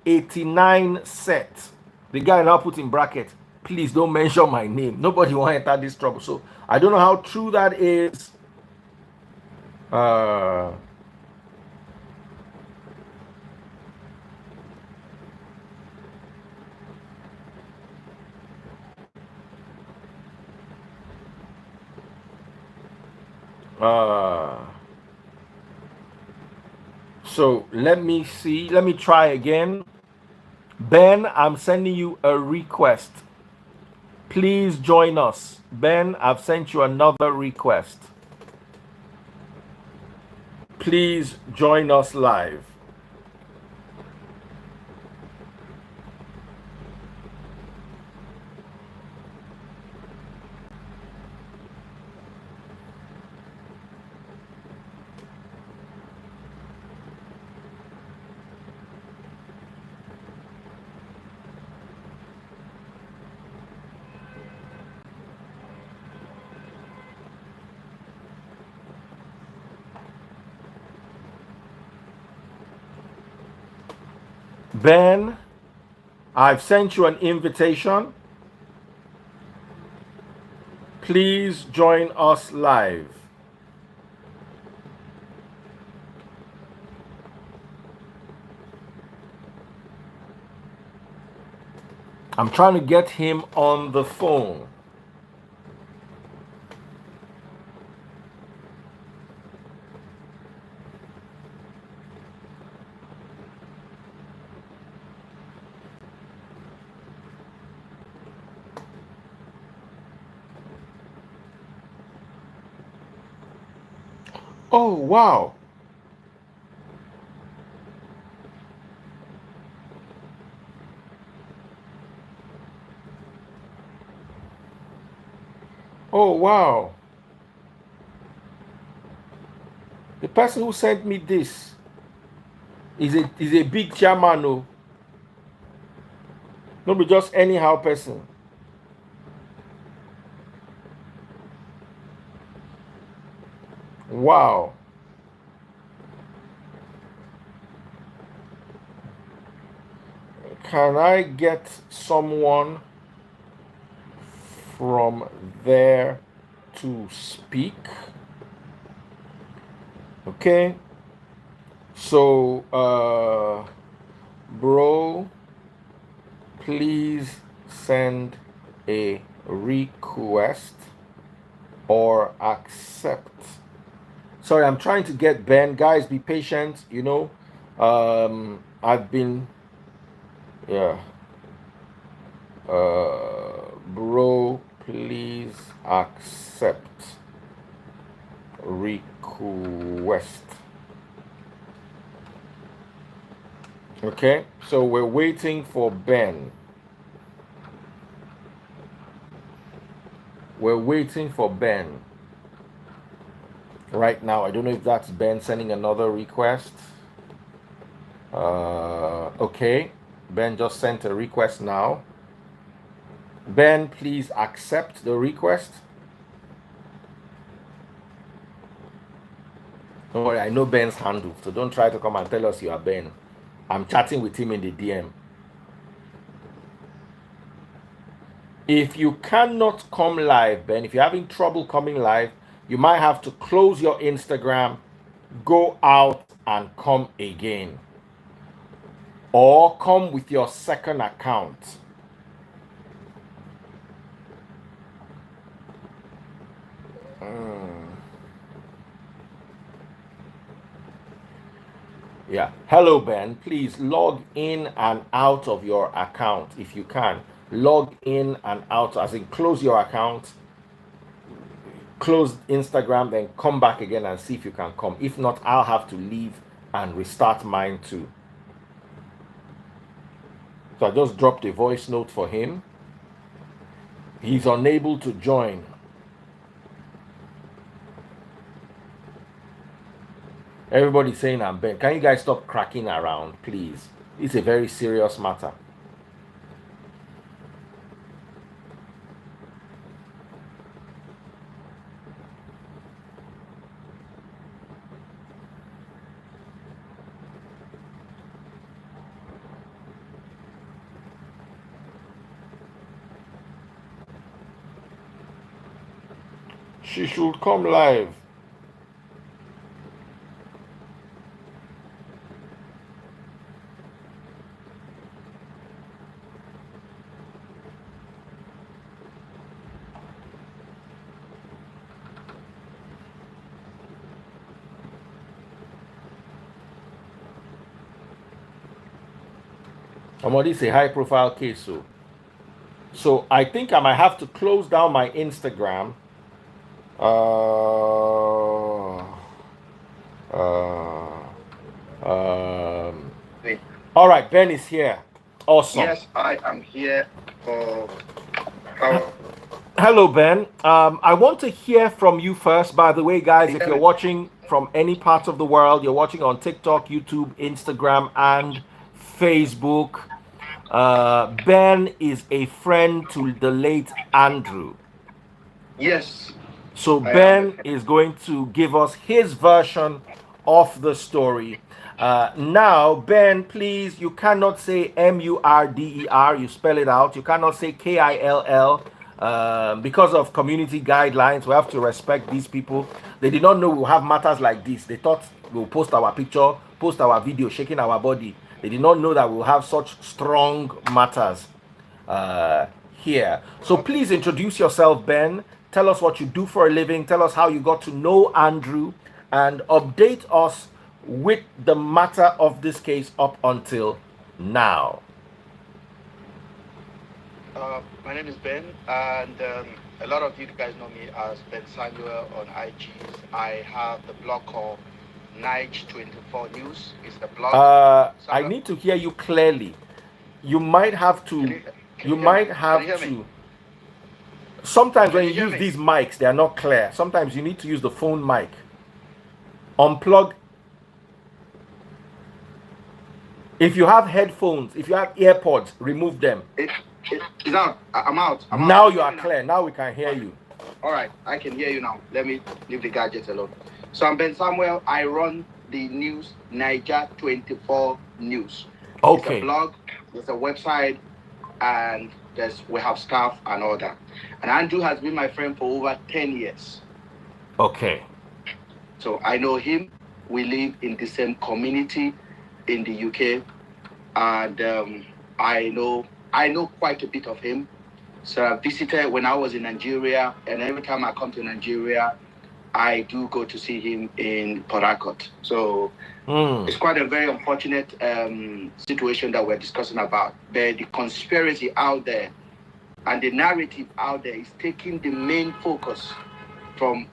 89 set. The guy now put in bracket, please don't mention my name. Nobody want to enter this trouble. So I don't know how true that is. So let me see. Let me try again. Ben, I'm sending you a request. Please join us. Ben, I've sent you another request. please join us live. Ben, I've sent you an invitation. Please join us live. I'm trying to get him on the phone. Oh, wow. Oh, wow. The person who sent me this is a big chairman, no? No be just anyhow person. Wow. Can I get someone from there to speak? Okay. So, bro, please send a request or accept. Sorry, I'm trying to get Ben. Guys, be patient. I've been, yeah. Bro, please accept request. Okay, so we're waiting for Ben. We're waiting for Ben right now. I don't know if that's Ben sending another request. Okay, Ben just sent a request now. Ben, please accept the request. Don't worry, I know Ben's handle, so don't try to come and tell us you are Ben. I'm chatting with him in the DM. If you cannot come live, Ben, if you're having trouble coming live, you might have to close your Instagram, go out and come again. Or come with your second account. Yeah. Hello, Ben. Please log in and out of your account if you can. Log in and out, as in close your account, close Instagram, then come back again and see if you can come. If not, I'll have to leave and restart mine too. So I just dropped a voice note for him. He's unable to join. Everybody's saying I'm Ben. Can you guys stop cracking around, please? It's a very serious matter. She should come live. This is a high profile case. So I think I might have to close down my Instagram. Uh, Wait. all right, Ben is here. Awesome. Yes, I am here for our. Hello, Ben. I want to hear from you first. By the way, Can guys, you if hear you're me? watching from any part of the world, you're watching on TikTok, YouTube, Instagram, and Facebook. Ben is a friend to the late Andrew. Yes, So I am the Ben is going to give us his version of the story. Now, Ben, please, you cannot say Murder. You spell it out. You cannot say Kill. Because of community guidelines, we have to respect these people. They did not know we'll have matters like this. They thought we'll post our picture, post our video shaking our body. They did not know that we'll have such strong matters uh, here. So Okay. please introduce yourself, Ben. Tell us what you do for a living. Tell us how you got to know Andrew and update us with the matter of this case up until now. My name is Ben, and a lot of you guys know me as Ben Samuel on IGs. I have the blog called Nige 24 News. It's the blog. I need to hear you clearly. You might have Can to, you, can you you hear me? might Can you have hear me? to. Sometimes Can when you you hear use me? these mics, they are not clear. Sometimes you need to use the phone mic. Unplug. If you have headphones, if you have AirPods, remove them. It's out. I'm out. I'm out. Now Can you you hear are me now? clear. Now we can hear you. All right, I can hear you now. Let me leave the gadgets alone. So I'm Ben Samuel. I run the news Niger 24 News. It's a Okay. blog, it's a website, and we have staff and all that. And Andrew has been my friend for over 10 years. Okay. So I know him. We live in the same community in the UK, and I know quite a bit of him. So I visited when I was in Nigeria, and every time I come to Nigeria, I do go to see him in Port Harcourt. So it's quite a very unfortunate situation that we're discussing about. The conspiracy out there and the narrative out there is taking the main focus from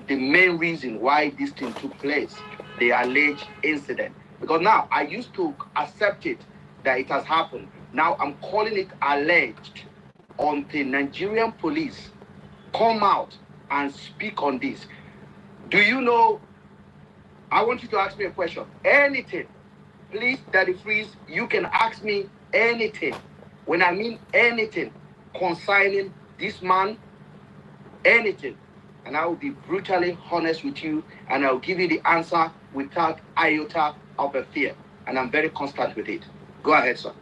the main reason why this thing took place, the alleged incident. Because now I used to accept it that it has happened. Now I'm calling it alleged until Nigerian police come out and speak on this. Do you know? I want you to ask me a question. Anything. Please, Daddy Freeze, you can ask me anything. When I mean anything concerning this man, anything. And I will be brutally honest with you, and I'll give you the answer without iota of a fear. And I'm very constant with it. Go ahead, sir.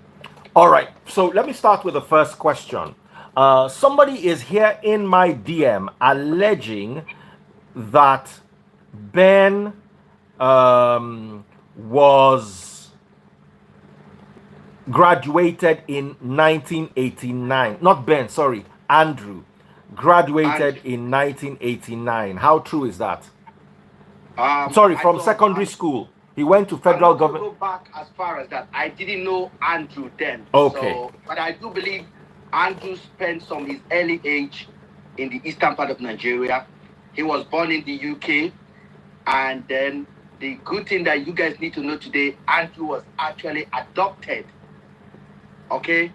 All right. So let me start with the first question. Somebody is here in my DM alleging that Ben was graduated in 1989. Not Ben, sorry, Andrew. Graduated in 1989. How true is that? Sorry, from secondary school. He went to federal government. Go back as far as that. I didn't know Andrew then. Okay. So, but I do believe Andrew spent some of his early age in the eastern part of Nigeria. He was born in the UK. And then the good thing that you guys need to know today, Andrew was actually adopted. Okay?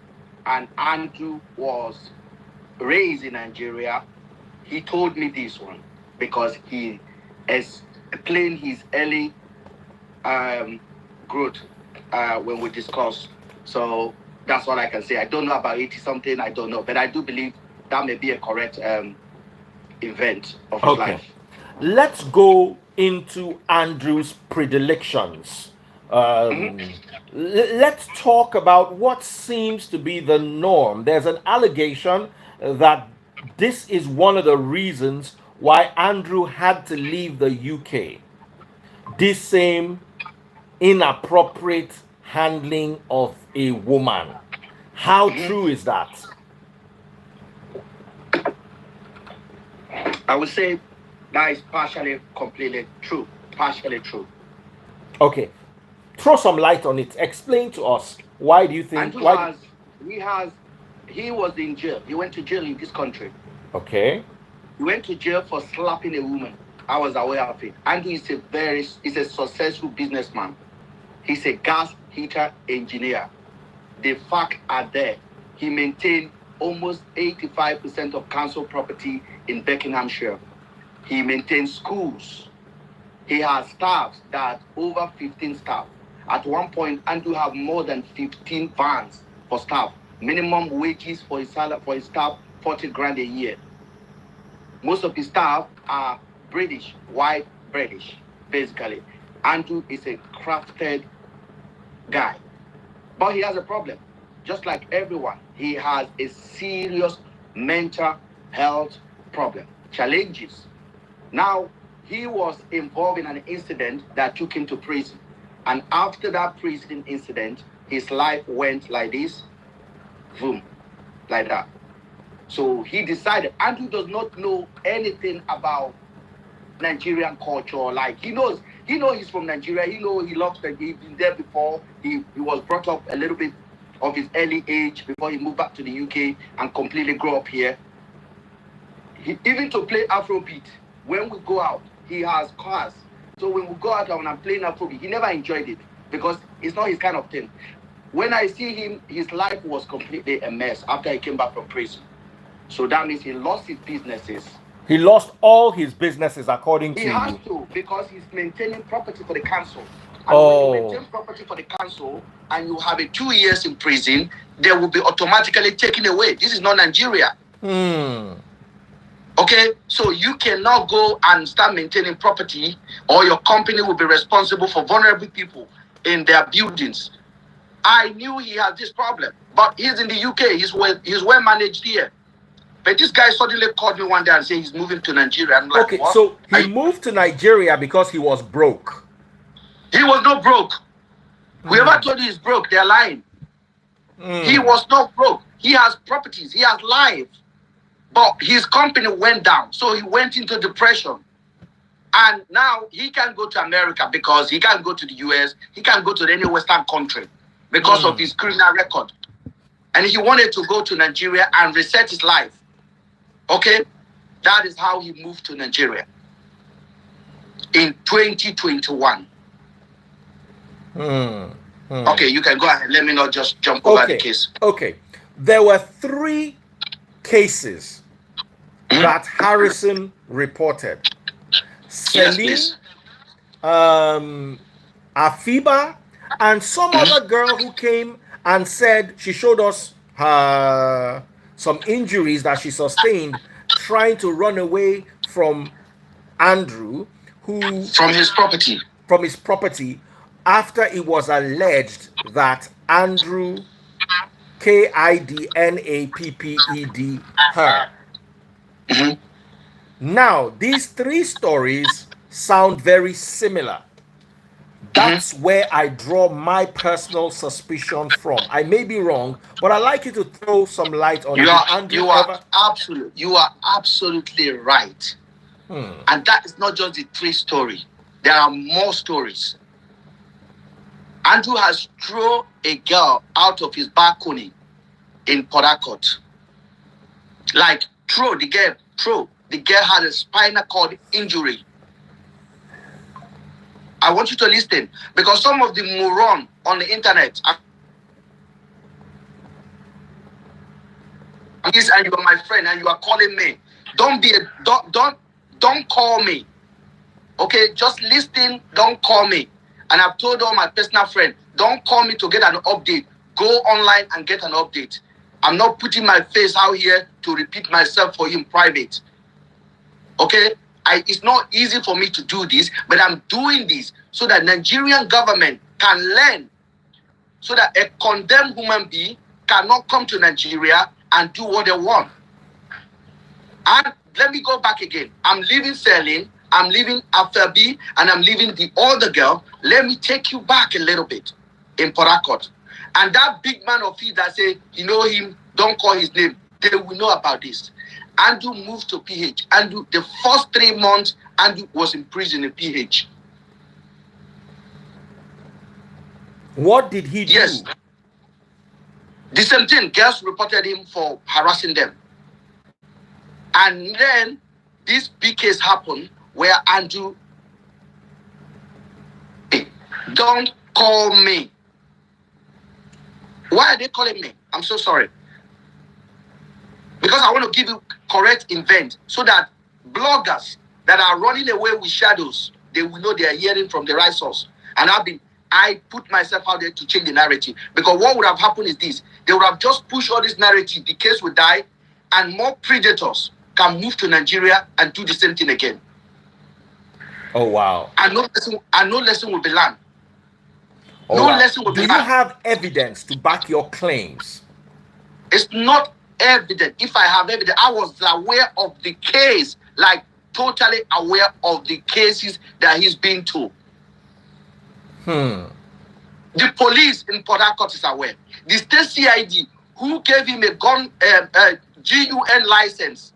And Andrew was raised in Nigeria. He told me this one because he is playing his early growth when we discuss. So that's what I can say. I don't know about 80 something, I don't know. But I do believe that may be a correct event of his life. Let's go into Andrew's predilections. Let's talk about what seems to be the norm. There's an allegation that this is one of the reasons why Andrew had to leave the UK. This same inappropriate handling of a woman. How true is that? I would say that is partially, completely true. Partially true. Okay. Throw some light on it. Explain to us, why do you think... He was in jail. He went to jail in this country. Okay. He went to jail for slapping a woman. I was aware of it. Andrew is a successful businessman. He's a gas heater engineer. The facts are there. He maintained almost 85% of council property in Buckinghamshire. He maintains schools. He has staffs that over 15 staff. At one point, Andrew have more than 15 vans for staff. Minimum wages for his staff, 40 grand a year. Most of his staff are British, white British, basically. Andrew is a crafted guy. But he has a problem. Just like everyone, he has a serious mental health problem, challenges. Now, he was involved in an incident that took him to prison. And after that prison incident, his life went like this, boom, like that. So he decided, Andrew does not know anything about Nigerian culture. Like he knows he's from Nigeria. He loves that he's been there before. He was brought up a little bit of his early age before he moved back to the UK and completely grew up here. Even to play Afrobeat, when we go out, he has cars. So when we go out and I'm playing Afrobeat, he never enjoyed it because it's not his kind of thing. When I see him, his life was completely a mess after he came back from prison. So that means he lost his businesses. He lost all his businesses, according to you. He has to, because he's maintaining property for the council. And when you maintain property for the council and you have 2 years in prison, they will be automatically taken away. This is not Nigeria. Okay, so you cannot go and start maintaining property, or your company will be responsible for vulnerable people in their buildings. I knew he had this problem, but he's in the UK. He's well managed here. But this guy suddenly called me one day and said he's moving to Nigeria. I'm like, okay, what? So he moved to Nigeria because he was broke. He was not broke. Whoever told you he's broke, they're lying. He was not broke. He has properties. He has life. But his company went down. So he went into depression. And now he can't go to America because he can't go to the US. He can't go to any Western country because of his criminal record. And he wanted to go to Nigeria and reset his life. Okay? That is how he moved to Nigeria in 2021. Okay, you can go ahead. Let me not just jump over the case. Okay. There were 3 cases that Harrison reported. Celine, Afiba, and some other girl who came and said she showed us some injuries that she sustained trying to run away from Andrew, from his property, after it was alleged that Andrew kidnapped her. Now, these 3 stories sound very similar. That's where I draw my personal suspicion from. I may be wrong, but I'd like you to throw some light on it. You are absolutely right. And that is not just the 3 stories. There are more stories. Andrew has thrown a girl out of his balcony in Port Harcourt. Like, the girl had a spinal cord injury. I want you to listen, because some of the moron on the internet, and you are my friend and you are calling me, don't call me. Okay, just listen, don't call me. And I've told all my personal friends, don't call me to get an update. Go online and get an update. I'm not putting my face out here to repeat myself for you in private. Okay? It's not easy for me to do this, but I'm doing this so that Nigerian government can learn, so that a condemned human being cannot come to Nigeria and do what they want. And let me go back again. I'm leaving Celine, I'm leaving Afabi, and I'm leaving the other girl. Let me take you back a little bit in Port Harcourt. And that big man of his that say, you know him, don't call his name, they will know about this. Andrew moved to PH. Andrew, the first 3 months, Andrew was in prison in PH. What did he do? Yes. The same thing. Girls reported him for harassing them. And then this big case happened where Andrew, don't call me. Why are they calling me? I'm so sorry. Because I want to give you correct event so that bloggers that are running away with shadows, they will know they are hearing from the right source. And I put myself out there to change the narrative. Because what would have happened is this. They would have just pushed all this narrative. The case would die. And more predators can move to Nigeria and do the same thing again. Oh, wow. And no lesson will be learned. All No right. lesson will Do be you learned. have evidence to back your claims? It's not evident. If I have evidence, I was aware of the case, like totally aware of the cases that he's been to. The police in Port Harcourt is aware. The state CID, who gave him a gun, GUN license.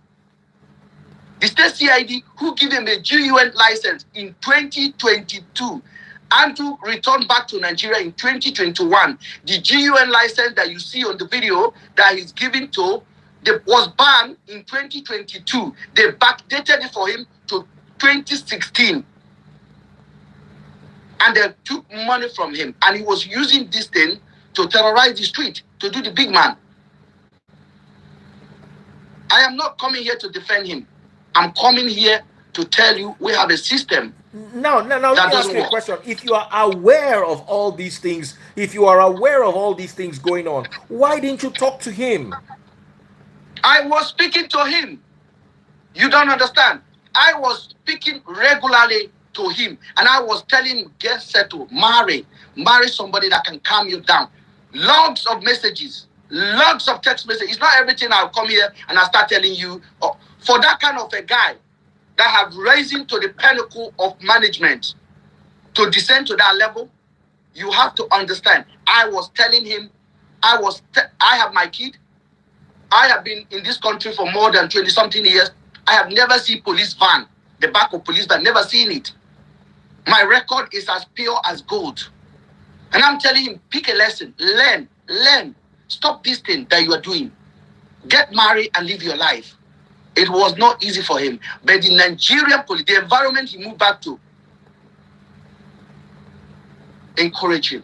The state CID, who gave him a GUN license in 2022. Andrew returned back to Nigeria in 2021. The GUN license that you see on the video that he's giving to was banned in 2022. They backdated it for him to 2016. And they took money from him. And he was using this thing to terrorize the street, to do the big man. I am not coming here to defend him. I'm coming here to tell you we have a system. Now, let me ask you a question. If you are aware of all these things, going on, why didn't you talk to him? I was speaking to him. You don't understand. I was speaking regularly to him, and I was telling him, get settled, marry somebody that can calm you down. Logs of messages, logs of text messages. It's not everything I'll come here and I'll start telling you. Oh, for that kind of a guy that have risen to the pinnacle of management to descend to that level, you have to understand. I was telling him, I have my kid. I have been in this country for more than 20-something years. I have never seen police van, the back of police van, never seen it. My record is as pure as gold. And I'm telling him, pick a lesson, learn. Stop this thing that you are doing. Get married and live your life. It was not easy for him. But the Nigerian police, the environment he moved back to, encourage him.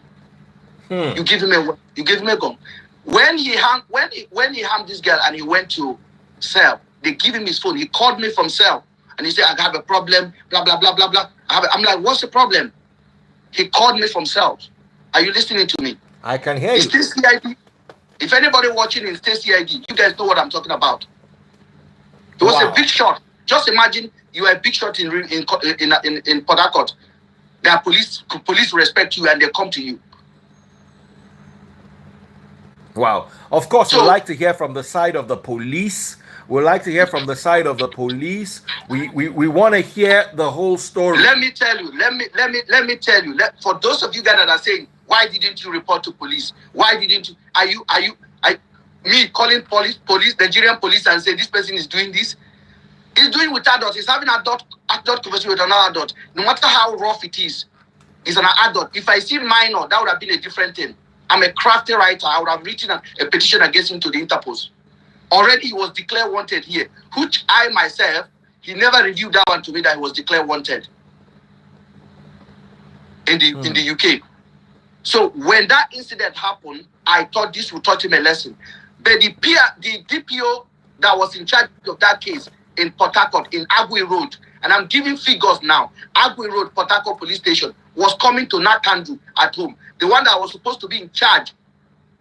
You give him a gun. When he harmed this girl and he went to cell, they give him his phone. He called me from cell and he said, I have a problem, blah, blah, blah, blah, blah. I'm like, what's the problem? He called me from cell. Are you listening to me? I can hear you. State CID. If anybody watching in State CID, you guys know what I'm talking about. It was a big shot. Just imagine you are a big shot in Port Harcourt. There are police respect you and they come to you. Wow. Of course, we'd like to hear from the side of the police. We want to hear the whole story. Let me tell you. For those of you guys that are saying, why didn't you report to police? Why didn't you? Me calling police, Nigerian police, and say this person is doing this? He's doing with adults. He's having adult conversation with another adult. No matter how rough it is, he's an adult. If I see minor, that would have been a different thing. I'm a crafty writer. I would have written a petition against him to the Interpol. Already he was declared wanted here, which I myself, he never reviewed that one to me that he was declared wanted in the UK. So when that incident happened, I thought this would taught him a lesson. But the DPO that was in charge of that case in Port Harcourt, in Agui Road, and I'm giving figures now, Agui Road, Port Harcourt Police Station, was coming to Nakandu at home. The one that was supposed to be in charge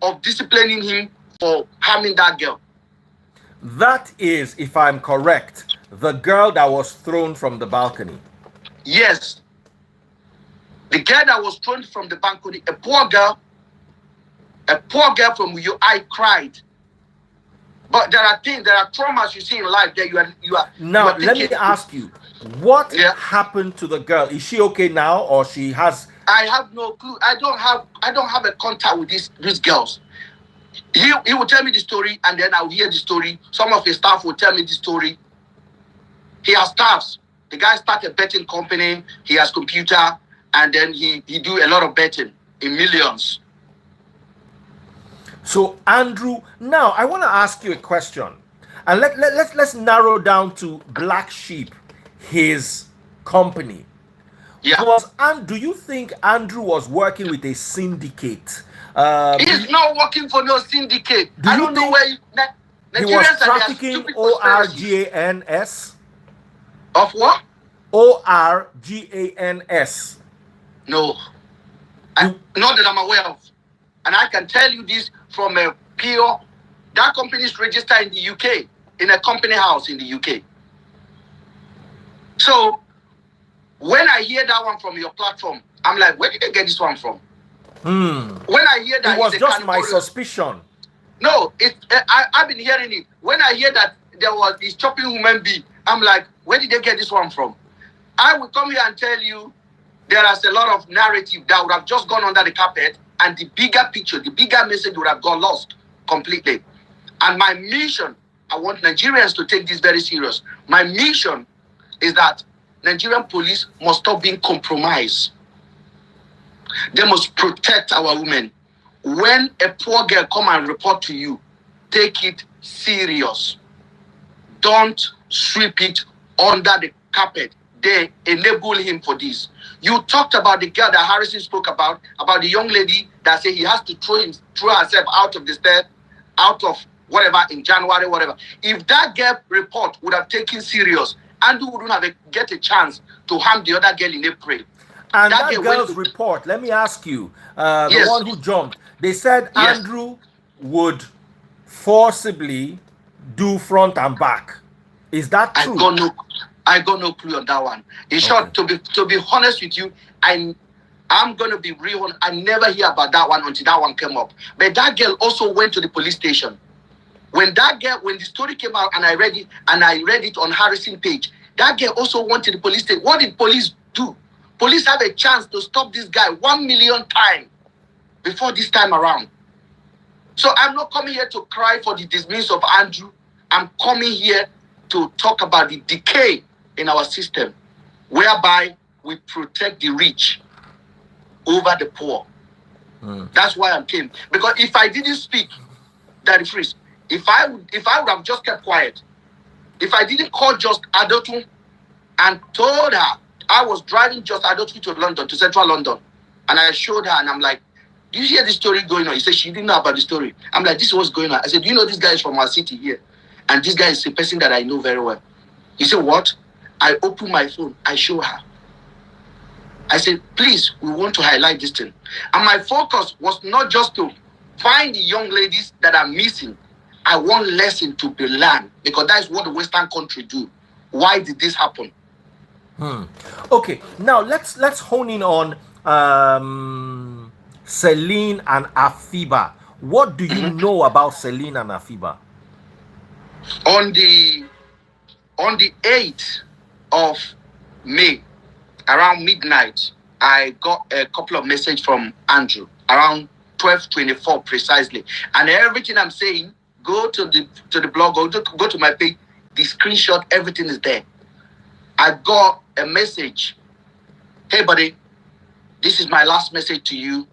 of disciplining him for harming that girl. That is, if I'm correct, the girl that was thrown from the balcony. Yes. The girl that was thrown from the balcony, a poor girl from you, I cried. But there are traumas you see in life that you are. Now, let me ask you, what happened to the girl? Is she okay now, or she has? I have no clue. I don't have a contact with these girls. He will tell me the story, and then I'll hear the story. Some of his staff will tell me the story. He has staffs. The guy started a betting company. He has computer, and then he do a lot of betting in millions. So Andrew, now I want to ask you a question, and let's narrow down to Black Sheep, his company. Yeah. Do you think Andrew was working with a syndicate? He's not working for no syndicate. Do I you don't know think where he was Nigerians and their trafficking stupid conspiracies. ORGANS? Of what? ORGANS. No. Not that I'm aware of. And I can tell you this from a pure, that company is registered in the UK, in a company house in the UK. So when I hear that one from your platform, I'm like, where did they get this one from? When I hear that, it was just my suspicion. No, I've been hearing it. When I hear that there was this chopping human being, I'm like, where did they get this one from? I will come here and tell you there is a lot of narrative that would have just gone under the carpet, and the bigger picture, the bigger message would have gone lost completely. And my mission, I want Nigerians to take this very serious. My mission is that Nigerian police must stop being compromised. They must protect our women. When a poor girl come and report to you, take it serious. Don't sweep it under the carpet. They enable him for this. You talked about the girl that Harrison spoke about the young lady that said he has to throw herself out of the stairs, out of whatever, in January, whatever. If that girl report would have taken serious, Andrew wouldn't have get a chance to harm the other girl in April. And that girl's report, let me ask you, the one who jumped, they said Andrew would forcibly do front and back. Is that true? I got no clue on that one. In short, to be honest with you, I'm gonna be real. I never hear about that one until that one came up. But that girl also went to the police station. When the story came out and I read it on Harrison page, that girl also went to the police station. What did police do? Police have a chance to stop this guy 1 million times before this time around. So I'm not coming here to cry for the dismiss of Andrew. I'm coming here to talk about the decay in our system, whereby we protect the rich over the poor. That's why I came. Because if I didn't speak, that is free. If I would have just kept quiet, if I didn't call Just Adotun and told her I was driving Just Adotun to London, to central London, and I showed her and I'm like, do you hear the story going on? He said she didn't know about the story. I'm like, this is what's going on. I said, do you know this guy is from our city here? And this guy is a person that I know very well. He said, what? I opened my phone. I show her. I said, please, we want to highlight this thing. And my focus was not just to find the young ladies that are missing. I want lesson to be learned, because that is what the Western country do. Why did this happen? Okay, now let's hone in on Celine and Afiba. What do you know about Celine and Afiba? On the 8th of May, around midnight, I got a couple of messages from Andrew around 12:24 precisely, and everything I'm saying, go to the blog, go to my page, the screenshot, everything is there. I got a message. Hey buddy, this is my last message to you.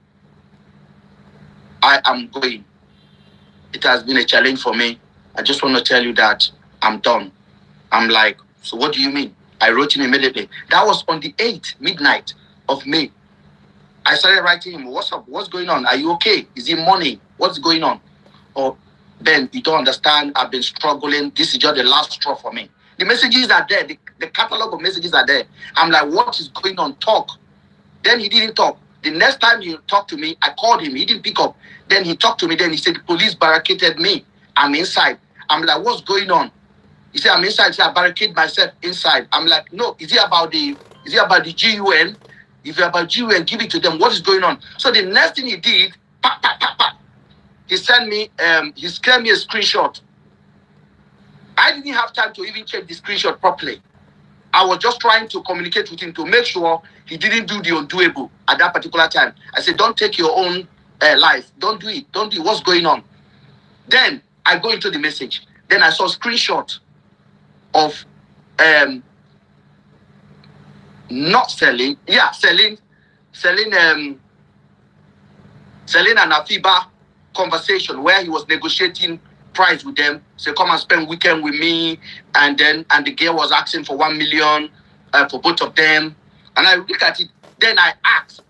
I am going. It has been a challenge for me. I just want to tell you that I'm done. I'm like, so what do you mean? I wrote him immediately. That was on the 8th, midnight of May. I started writing him, what's up? What's going on? Are you okay? Is it money? What's going on? Oh, Ben, you don't understand. I've been struggling. This is just the last straw for me. The messages are there. The catalog of messages are there. I'm like, what is going on? Talk. Then he didn't talk. The next time he talked to me, I called him. He didn't pick up. Then he talked to me. Then he said, the police barricaded me. I'm inside. I'm like, what's going on? He said, I'm inside. He said, I barricade myself inside. I'm like, no, is it about the GUN? If it's about GUN, give it to them. What is going on? So the next thing he did, he sent me, he sent me a screenshot. I didn't have time to even check the screenshot properly. I was just trying to communicate with him to make sure he didn't do the undoable at that particular time. I said, don't take your own life. Don't do it. Don't do it. What's going on? Then I go into the message. Then I saw a screenshot of not selling. Yeah, selling and Afiba conversation where he was negotiating price with them. So come and spend weekend with me, and the girl was asking for 1 million, for both of them. And I look at it. Then I ask,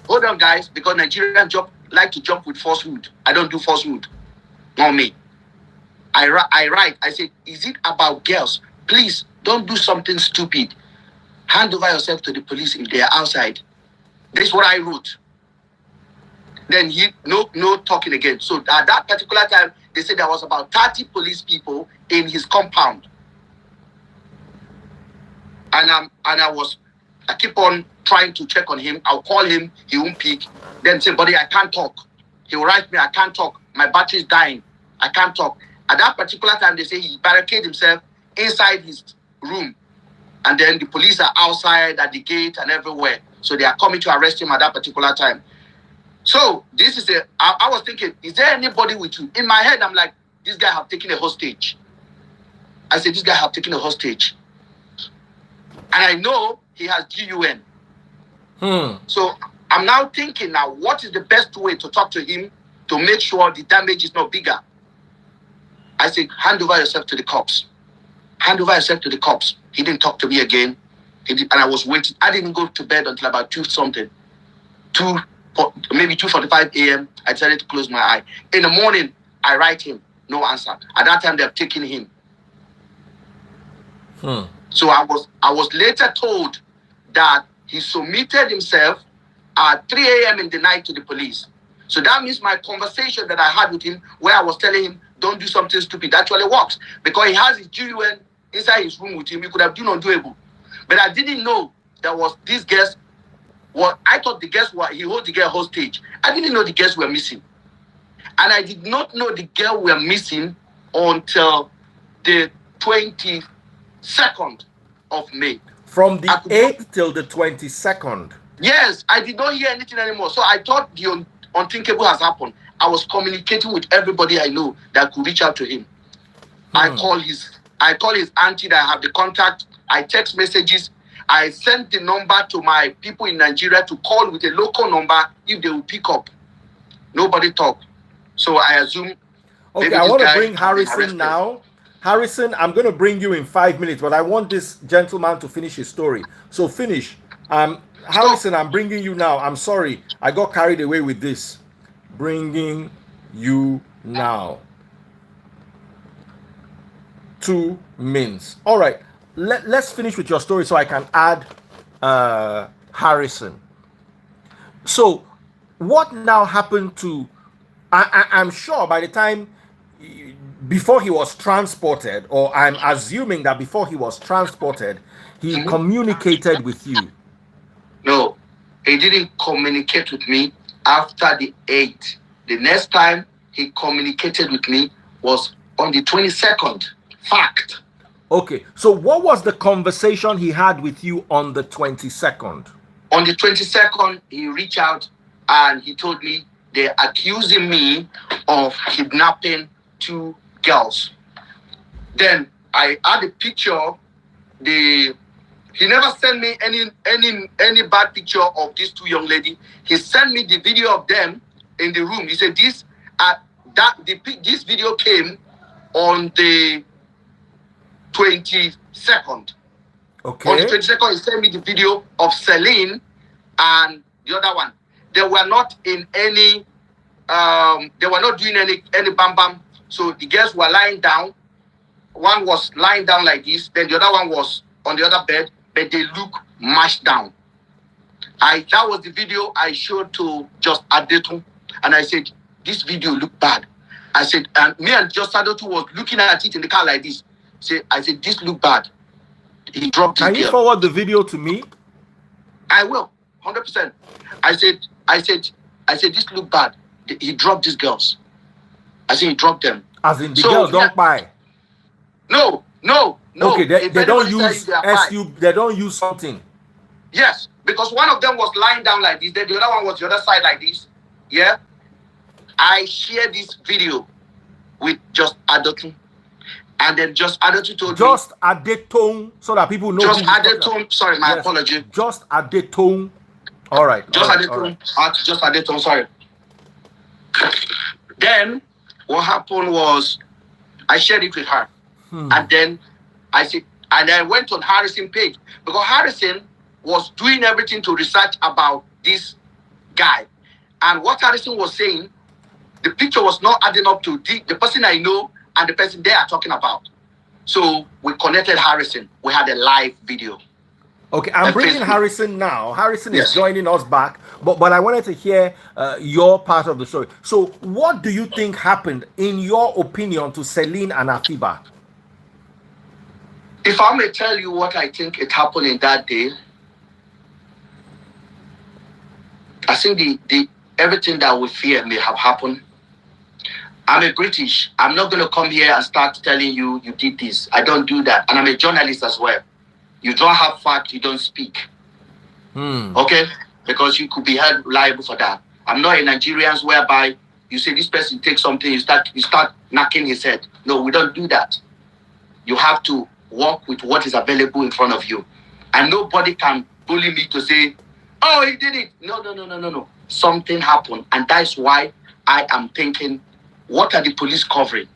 hold on, guys, because Nigerians like to jump with falsehood. I don't do falsehood. Not me. I write. I say, is it about girls? Please don't do something stupid. Hand over yourself to the police if they are outside. This is what I wrote. Then no talking again. So at that particular time, they said there was about 30 police people in his compound. And I keep on trying to check on him. I'll call him, he won't pick. Then say, buddy, I can't talk. He will write me, I can't talk. My battery is dying. I can't talk. At that particular time, they say he barricaded himself inside his room. And then the police are outside at the gate and everywhere. So they are coming to arrest him at that particular time. So this is I was thinking, is there anybody with you? In my head, I'm like, this guy have taken a hostage. I said, this guy have taken a hostage. And I know he has GUN. So I'm now thinking now, what is the best way to talk to him to make sure the damage is not bigger? I said, hand over yourself to the cops. Hand over yourself to the cops. He didn't talk to me again. And I was waiting. I didn't go to bed until about 2 something. Maybe 2:45 a.m. I decided to close my eye. In the morning, I write him. No answer. At that time, they have taken him. So I was later told that he submitted himself at 3 a.m. in the night to the police. So that means my conversation that I had with him, where I was telling him, don't do something stupid, actually works. Because he has his GUN inside his room with him. He could have done undoable. But I didn't know there was this guest. Well, I thought the guests he hold the girl hostage. I didn't know the girls were missing. And I did not know the girl were missing until the 22nd of May. From the 8th till the 22nd. Yes, I did not hear anything anymore. So I thought the unthinkable has happened. I was communicating with everybody I know that could reach out to him. I call his auntie that I have the contact. I text messages. I sent the number to my people in Nigeria to call with a local number if they will pick up. Nobody talked. So I assume. Okay, I want to bring Harrison now. Harrison, I'm going to bring you in 5 minutes, but I want this gentleman to finish his story. So finish. Harrison, I'm bringing you now. I'm sorry. I got carried away with this. Bringing you now. 2 minutes. All right. Let's finish with your story so I can add Harrison. So what now happened to... I'm sure by the time... Before he was transported, or I'm assuming that before he was transported, he communicated with you. No, he didn't communicate with me after the 8th. The next time he communicated with me was on the 22nd. Fact. Okay, so what was the conversation he had with you on the 22nd? On the 22nd, he reached out and he told me they're accusing me of kidnapping 2 girls. Then I had a picture. He never sent me any bad picture of these 2 young ladies. He sent me the video of them in the room. He said this video came on the 22nd. Okay. On the 22nd, he sent me the video of Celine and the other one. They were not in any. They were not doing any bam bam. So the girls were lying down. One was lying down like this. Then the other one was on the other bed, but they look mashed down. That was the video I showed to Just Adeton, and I said, this video look bad. I said, and me and Just Adeton was looking at it in the car like this. I said, this look bad. He dropped it. Can you forward the video to me? I will, 100%. I said, this look bad. He dropped these girls. I said he dropped them. As in the girls don't buy. No. Okay, they don't use SU. They don't use something. Yes, because one of them was lying down like this. Then the other one was the other side like this. Yeah. I shared this video with Just Adeton. And then Just Adeton told me. Just Adeton, so that people know. Just Adeton. Sorry, my apology. Just Adeton. All right. Just Adeton. Just Adeton. Sorry. Then what happened was I shared it with her. And then I said, And I went on Harrison's page because Harrison was doing everything to research about this guy. And what Harrison was saying, the picture was not adding up to the person I know and the person they are talking about. So we connected Harrison. We had a live video. Okay, I'm bringing Facebook. Harrison now. Harrison is joining us back, but I wanted to hear your part of the story. So, what do you think happened, in your opinion, to Celine and Afiba? If I may tell you what I think it happened in that day, I think the everything that we fear may have happened. I'm a British. I'm not going to come here and start telling you did this. I don't do that. And I'm a journalist as well. You don't have facts, you don't speak. Okay? Because you could be held liable for that. I'm not a Nigerian whereby you say this person takes something, you start knocking his head. No, we don't do that. You have to work with what is available in front of you. And nobody can bully me to say, oh, he did it. No. Something happened. And that's why I am thinking, what are the police covering?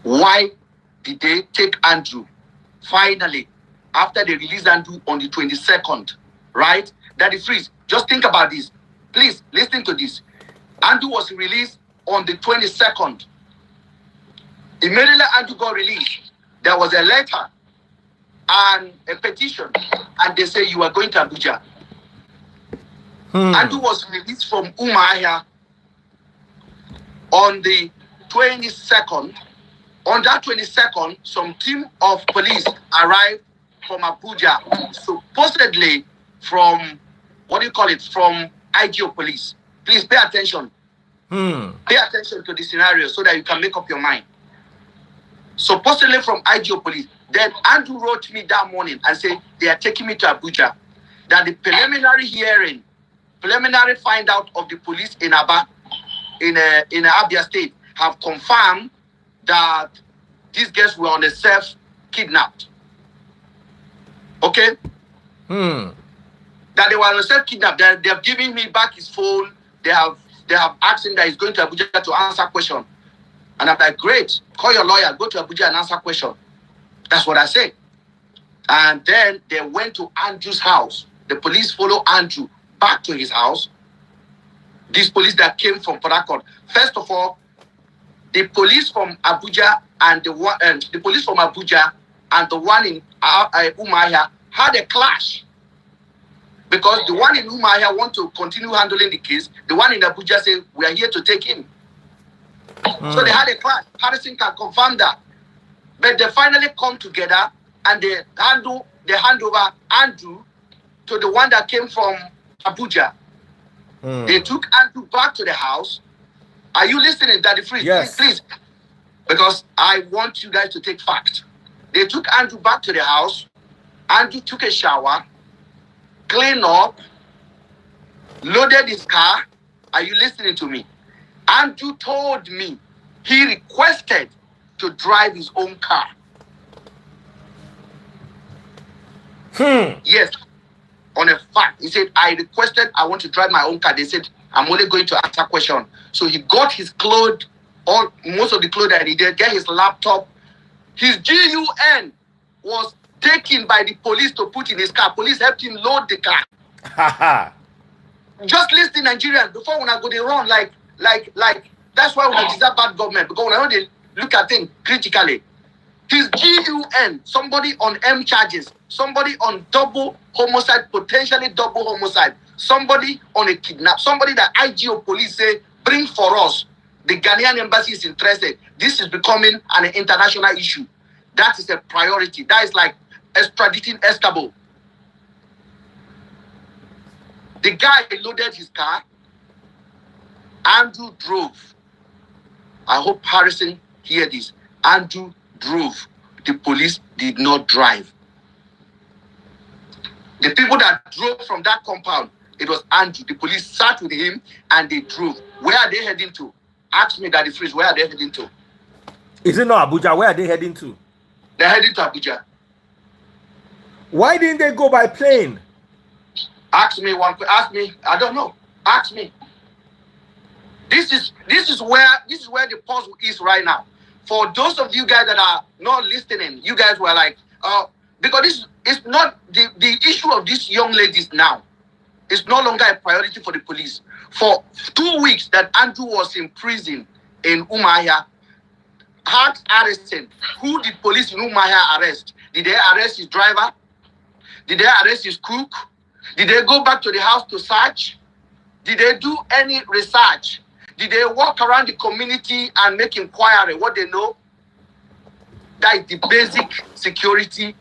Why did they take Andrew? Finally, after they released Andrew on the 22nd, right? That is freeze. Just think about this. Please, listen to this. Andrew was released on the 22nd. Immediately Andrew got released, there was a letter and a petition, and they say you are going to Abuja. Andrew was released from Umuahia on the 22nd. On that 22nd, some team of police arrived from Abuja, supposedly from, from IGO police. Please pay attention. Pay attention to the scenario so that you can make up your mind. Supposedly from IGO police. Then Andrew wrote me that morning and said they are taking me to Abuja. That the preliminary find out of the police in Abia State have confirmed that these girls were on a self-kidnapped. Okay? That they were on a self-kidnapped. They have given me back his phone. They have asked him that he's going to Abuja to answer question. And I'm like, great, call your lawyer, go to Abuja and answer question. That's what I say. And then they went to Andrew's house. The police follow Andrew back to his house. These police that came from Port Harcourt. First of all, the police from Abuja and the one in Umuahia had a clash. Because the one in Umuahia want to continue handling the case. The one in Abuja said, we are here to take him. So they had a clash. Harrison can confirm that. But they finally come together and they hand over Andrew to the one that came from Abuja. They took Andrew back to the house. Are you listening, Daddy Freeze? Yes. Please. Because I want you guys to take fact. They took Andrew back to the house. Andrew took a shower, cleaned up, loaded his car. Are you listening to me? Andrew told me he requested to drive his own car. Yes, on a fact. He said, I want to drive my own car. They said, I'm only going to answer question. So he got his clothes, most of the clothes that he did, get his laptop. His GUN was taken by the police to put in his car. Police helped him load the car. Just listen, Nigerians, before when I go, they run like that's why we deserve bad government, because when I know they look at things critically. His GUN, somebody on M charges, somebody on double homicide, potentially double homicide, somebody on a kidnap, somebody that IGO police say, bring for us. The Ghanaian embassy is interested. This is becoming an international issue. That is a priority. That is like extraditing Escabo. The guy loaded his car. Andrew drove. I hope Harrison hear this. Andrew drove. The police did not drive. The people that drove from that compound, it was Andrew. The police sat with him and they drove. Where are they heading to? Ask me, Daddy Freeze, where are they heading to? Is it not Abuja? Where are they heading to? They're heading to Abuja. Why didn't they go by plane? Ask me, I don't know. Ask me. This is where the puzzle is right now. For those of you guys that are not listening, you guys were like, because this is not the issue of these young ladies now. It's no longer a priority for the police. For 2 weeks that Andrew was in prison in Umuahia, had arrested. Who did police in Umuahia arrest? Did they arrest his driver? Did they arrest his cook? Did they go back to the house to search? Did they do any research? Did they walk around the community and make inquiry what they know? That is the basic security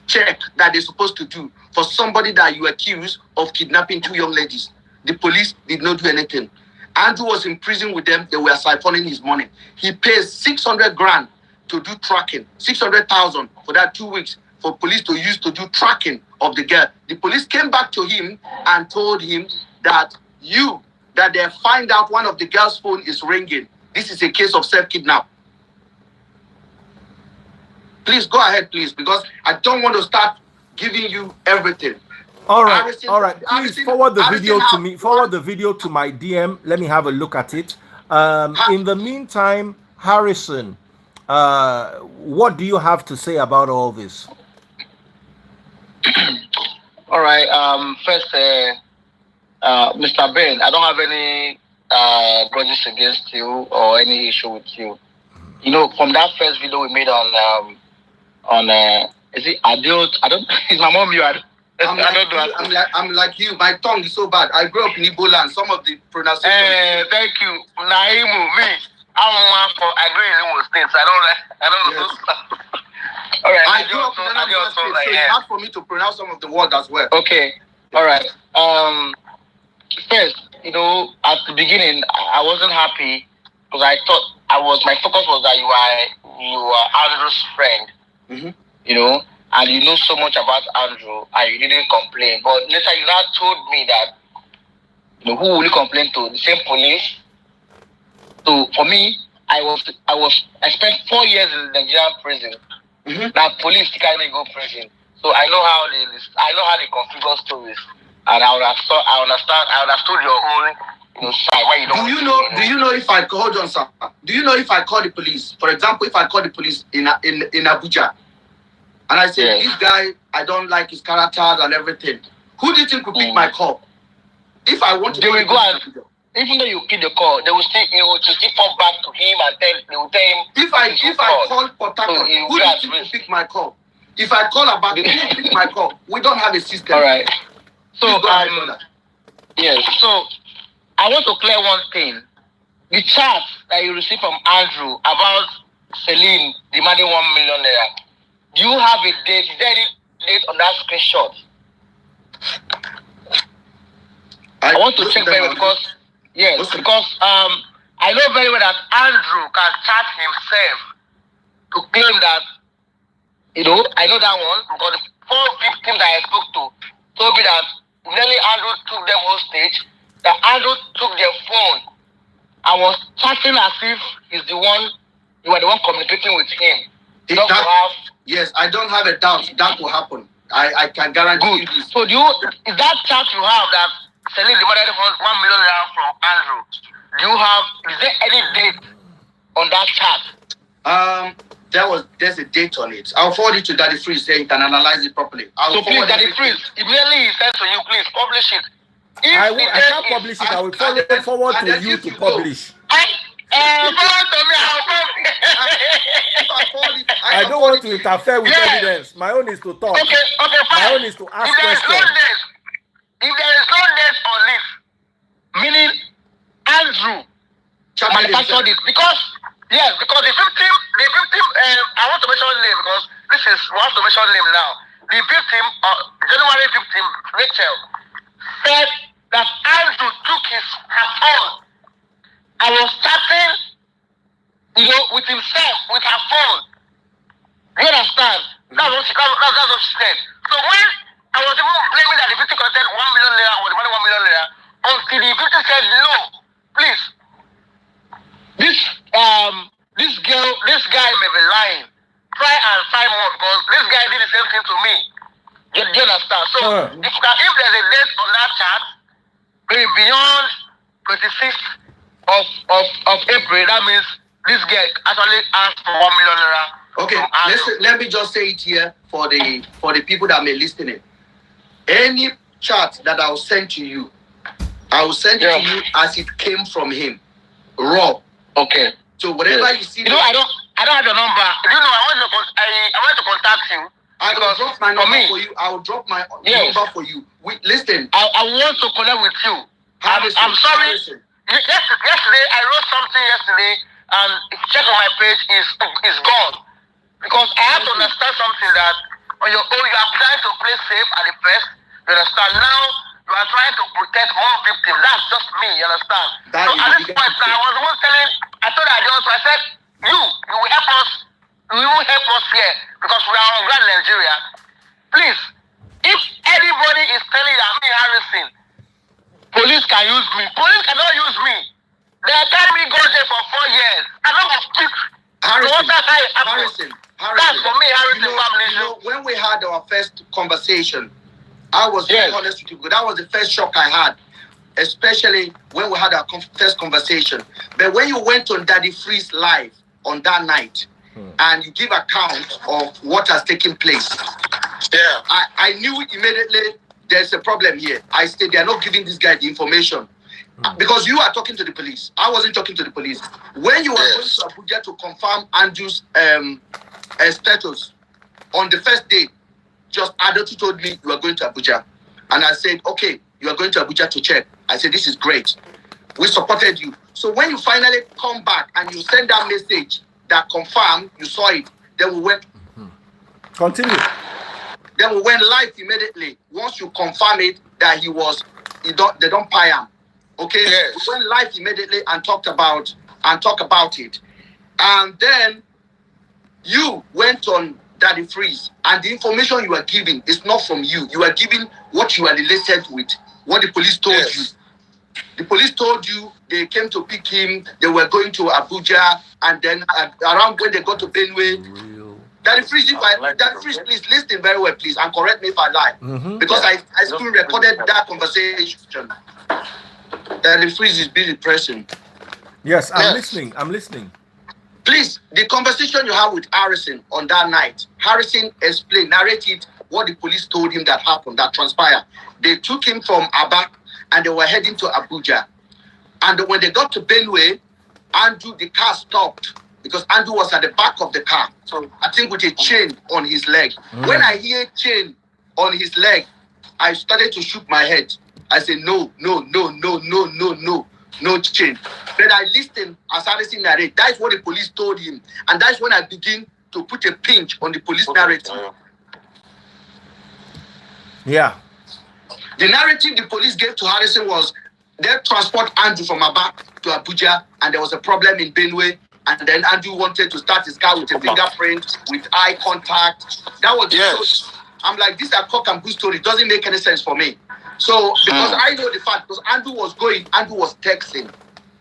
check that they're supposed to do for somebody that you accuse of kidnapping 2 young ladies. The police did not do anything. Andrew was in prison with them. They were siphoning his money. He pays 600 grand to do tracking, 600,000 for that 2 weeks for police to use to do tracking of the girl. The police came back to him and told him that they find out one of the girl's phone is ringing. This is a case of self-kidnap. Please go ahead, please, because I don't want to start giving you everything. All right, Please forward the video to me. Forward the video to my DM. Let me have a look at it. In the meantime, Harrison, what do you have to say about all this? All right. First, Mr. Ben, I don't have any grudges against you or any issue with you. You know, from that first video we made on is it Adil? I don't. Is my mom you? I'm like you. My tongue is so bad. I grew up in Ebola and some of the pronunciation. Thank you. Naimu, me. I grew in Imo State, so I don't know. All right. I grew up in Imo State, so it's hard for me to pronounce some of the words as well. Okay. All right. First, you know, at the beginning, I wasn't happy because I thought my focus was that you were Andrew's friend. Mm-hmm. You know, and you know so much about Andrew, and you didn't complain. But later, you now told me that, you know, who will you complain to? The same police. So for me, I spent 4 years in the Nigerian prison. Mm-hmm. Now police can't even go prison. So I know how they configure stories, and I understood your own, you know, side. Why you don't? Do you know if I hold on, sir? Do you know if I call the police? For example, if I call the police in Abuja, and I say, yes, this guy, I don't like his characters and everything. Who do you think will pick my call? If I want to, they will go and, even though you pick the call, they will still fall back to him and they will tell him. If I call Port Harcourt, who do you think will pick my call? If I call about who will pick my call? We don't have a system. All right. So yes. So I want to clear one thing. The chat that you received from Andrew about Celine demanding 1 million naira. Do you have a date? Is there any date on that screenshot? I want to check very well because I know very well that Andrew can chat himself to claim that, you know, I know that one because the 4 victims that I spoke to told me that nearly Andrew took them hostage, that Andrew took their phone and was chatting as if you were the one communicating with him. Yes, I don't have a doubt that will happen. I can guarantee you this. So is that chat you have that Celine divided 1 million naira from Andrew? Is there any date on that chat? There's a date on it. I'll forward it to Daddy Freeze so you can analyze it properly. So please, Daddy Freeze, immediately he says to you, please publish it. I can't publish it. I will forward to you to publish. I don't want to interfere with evidence. My own is to talk. Okay, my own is to ask questions. If there is no date on this, meaning Andrew manufactured it because the victim, I want to mention name because this is want to mention name now. The victim, January victim, Rachel, said that Andrew took her phone. I was chatting, you know, with himself, with her phone. You understand? That's what she said. So when I was even blaming that the victim collected 1 million naira or the money 1 million naira, until the victim said, no, please. This guy may be lying. Try and find more because this guy did the same thing to me. Do you understand? So if there's a date on that chat, maybe beyond 26th of April, that means this guy actually asked for 1 million naira Okay, let me just say it here for the people that may listen it. Any chat that I'll send to you, I will send it to you as it came from him, raw. Okay. So whatever you see, I don't have your number. You know, I want to contact you. I will drop my number for you. I will drop my number for you. Listen, I want to connect with you. I'm sorry. Yesterday I wrote something yesterday, and check on my page is gone. Because I have to understand something that on your own you are trying to play safe at the first. You understand? Now you are trying to protect more victims. That's just me, you understand? That so at this point now, I was the one telling, I told I said, you will help us, you will help us here because we are on ground Nigeria. Please, if anybody is telling you I'm Harrison, police can use me. Police cannot use me. They carry me go there for 4 years. I don't speak. Harrison. That's for me, Harrison family. You know, when we had our first conversation, I was very honest with you, because that was the first shock I had, especially when we had our first conversation. But when you went on Daddy Freeze live on that night, and you give account of what has taken place, I knew immediately there's a problem here. I said they are not giving this guy the information. Because you are talking to the police. I wasn't talking to the police. When you were going to Abuja to confirm Andrew's status on the first day, just Adoti told me you are going to Abuja. And I said, okay, you are going to Abuja to check. I said, this is great. We supported you. So when you finally come back and you send that message that confirmed you saw it, then we went. Continue. Then we went live immediately. Once you confirm it that they don't pay him. Okay, we went live immediately and talk about it. And then you went on Daddy Freeze, and the information you are giving is not from you. You are giving what you are related with, what the police told you. The police told you they came to pick him, they were going to Abuja, and then around when they got to Benue. Daddy Freeze, please listen very well, please, and correct me if I lie. Because I still recorded that conversation. Daddy Freeze is busy pressing. Yes, I'm listening. Please, the conversation you have with Harrison on that night, Harrison narrated what the police told him that happened, that transpired. They took him from Aba and they were heading to Abuja. And when they got to Benue, Andrew, the car stopped because Andrew was at the back of the car. So I think with a chain on his leg. When I hear chain on his leg, I started to shook my head. I said, no chain. But I listened as Harrison narrated. That's what the police told him. And that's when I begin to put a pinch on the police narrative. Yeah. The narrative the police gave to Harrison was they transport Andrew from Aba to Abuja, and there was a problem in Benue. And then Andrew wanted to start his car with a fingerprint, with eye contact. That was the story. I'm like, this is a cock and bull story. It doesn't make any sense for me. So, because I know the fact, because Andrew was texting,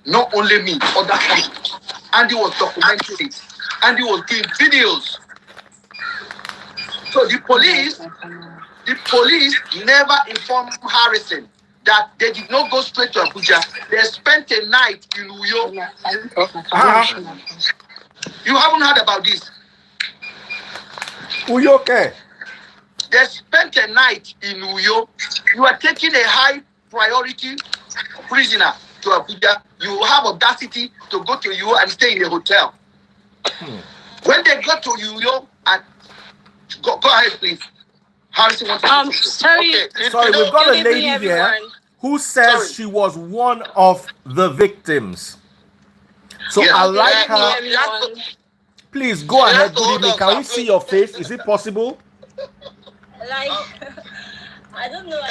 not only me, other people. Andy was documenting it. Andy was doing videos. So the police never informed Harrison that they did not go straight to Abuja. They spent a night in Uyo. You haven't heard about this? Uyo, okay. They spent a night in Uyo. You are taking a high priority prisoner to Abuja. You have audacity to go to Uyo and stay in a hotel. When they got to Uyo, and go ahead, please. Harrison wants to sorry. Okay. Sorry, we've got a lady here who says she was one of the victims. So I like her. Please go ahead. Good evening. Can we see your face? Is it possible? Like, I don't know.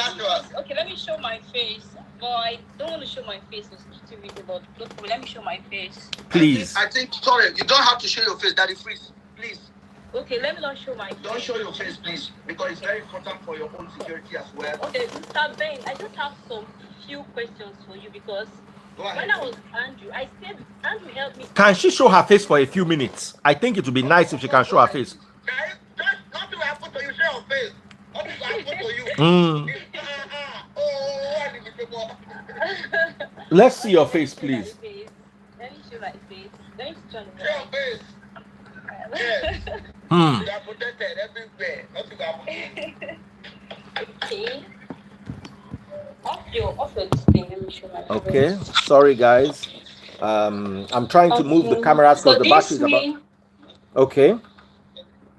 Okay, let me show my face. But I don't want to show my face. It's too visible. Let me show my face. Please. I think, sorry, you don't have to show your face, Daddy Freeze. Please. Okay, let me not show my face. Don't show your face, please, because it's very important for your own security as well. Okay, Mr. Ben, I just have some few questions for you because when I was Andrew, I said Andrew helped me. Can she show her face for a few minutes? I think it would be nice if she can show her face. Nothing will happen to you. Show your face. Nothing will happen to you. Let's see your face, please. Let me show my face. Let me show your face. Yes. Hmm. You are protected everywhere. Nothing happens. Okay. Off your thing. Let me show my Okay. face. Sorry, guys. I'm trying to move the Okay. cameras because So the battery is about. Okay.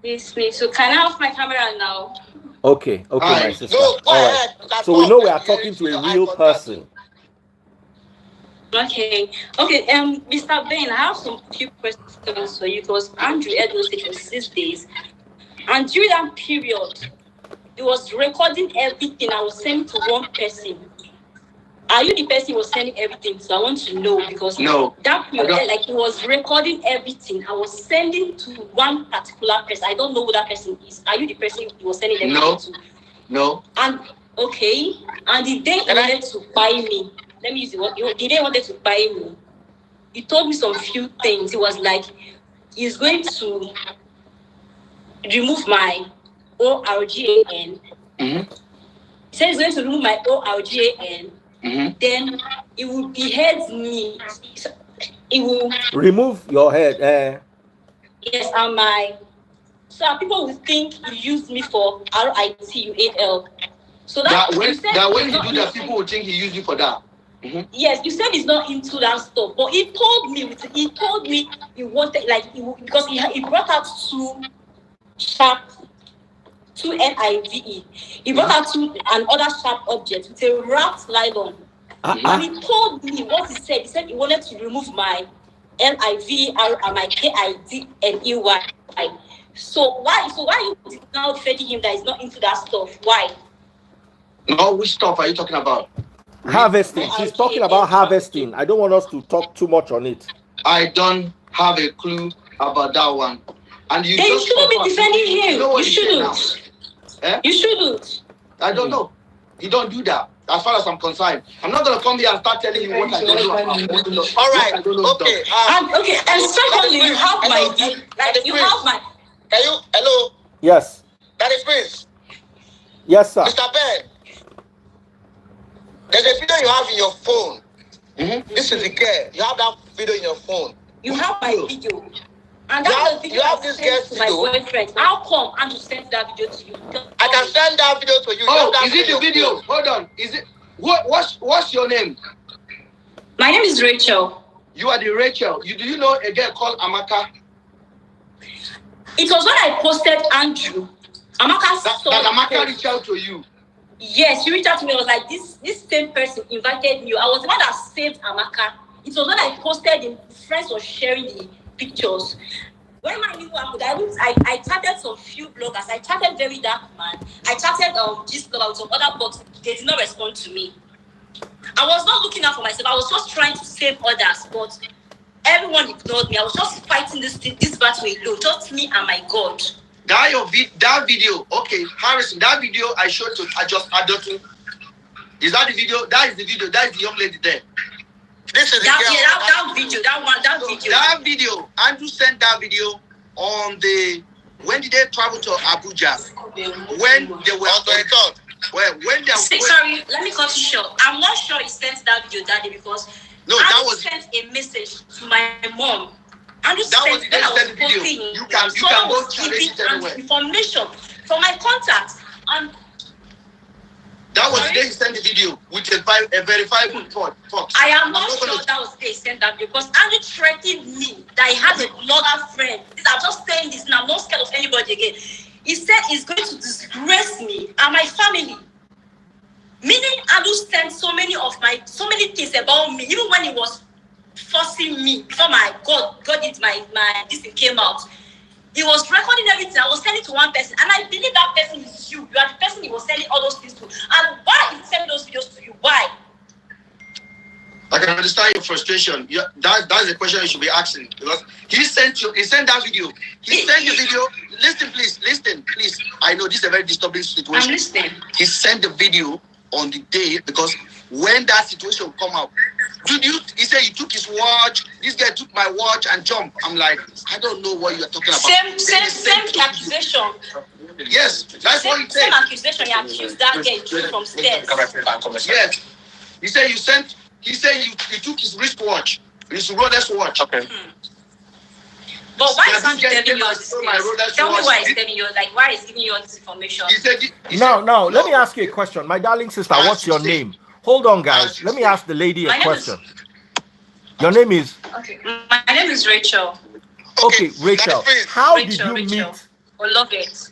This me. So can I off my camera now? Okay. Okay, my Aye. sister. No, go All right. ahead. That's So we all. know we are Let me hear talking you to through a your eye real contact. person. Okay. Okay. Mr. Ben, I have some few questions for you because Andrew Edo said it was 6 days, and during that period, he was recording everything I was sending to one person. Are you the person who was sending everything? So I want to know because No. that period, like he was recording everything I was sending to one particular person. I don't know who that person is. Are you the person he was sending everything to? No. And okay, and the day he wanted to buy me, let me use the word. The day he wanted to buy me, he told me some few things. He was like, he's going to remove my ORGAN. Mm-hmm. He said he's going to remove my ORGAN. Mm-hmm. Then it will behead me. It will Remove your head. yes, and my so people will think you used me for RITUAL. So That when you said you do that, people will think he used you for that. Mm-hmm. yes, you said he's not into that stuff, but he told me he wanted because he brought out two NIVE. He brought out another sharp object with a wrapped nylon. And he told me what he said. He said he wanted to remove my LIVR and my KIDNEY. So why are you now defending him that he's not into that stuff? Why? No, which stuff are you talking about? Harvesting. She's talking about harvesting. I don't want us to talk too much on it. I don't have a clue about that one. And you then you shouldn't be defending him. You shouldn't. You shouldn't. I don't know. You don't do that. As far as I'm concerned, I'm not gonna come here and start telling you what I don't know. All right. Okay. And secondly, you have my. Can you? Hello. Yes. That is Prince. Yes, sir. Mr. Ben. There's a video you have in your phone. Mm-hmm. This is the girl. You have that video in your phone. You have my video. And that's the video you have this girl's to my boyfriend. How come Andrew sent that video to you? I can send that video to you. Oh, is it the video? Hold on. Is it what's your name? My name is Rachel. You are the Rachel. Do you know a girl called Amaka? It was when I posted Andrew. Amaka that Amaka reached out to you. Yes, she reached out to me. I was like, this same person invited me. I was the one that saved Amaka. It was when I posted, the friends were sharing the pictures. When my new happened, I chatted some few bloggers. I chatted Very Dark Man. I chatted this blogger with some other blogs. They did not respond to me. I was not looking out for myself. I was just trying to save others, but everyone ignored me. I was just fighting this battle alone, just me and my God. That video, okay, Harrison, that video I showed to Adotun. Is that the video? That is the video. That is the young lady there. This is that video. That video. Andrew sent that video on when did they travel to Abuja? When they were on the third. Well, when they were sorry, let me cut you short. I'm not sure he sent that video that day because I sent a message to my mom. And that was the video. You can go challenge it anywhere. Information from my contacts and. That was the day he sent the video with a verifiable fox. I am not sure that was the day he sent that video because Andrew threatened me that he had a blogger friend. I'm just saying this and I'm not scared of anybody again. He said he's going to disgrace me and my family. Meaning Andrew sent so many things about me, even when he was forcing me before my God did my this thing came out. He was recording everything. I was sending to one person, and I believe that person is you. You are the person he was sending all those things to. And why he sent those videos to you? Why? I can understand your frustration. That's the question you should be asking because he sent that video. He sent the video. Listen, please. I know this is a very disturbing situation. I'm listening. He sent the video on the day because when that situation come out, he said he took his watch. This guy took my watch and jumped. I'm like, I don't know what you're talking about. Same accusation. Yes, that's what he said. Same accusation. He accused that guy from stairs. Yes, he said you took his wristwatch, his Rolex watch. Okay. But why is Andrew telling you all this? Tell me why he's telling you, like, why he's giving you all this information? Now, let me ask you a question. My darling sister, what's your name? Hold on, guys. Let me ask the lady a question. Your name is? Okay, my name is Rachel. Okay, Rachel. How did you meet? Oh, love it.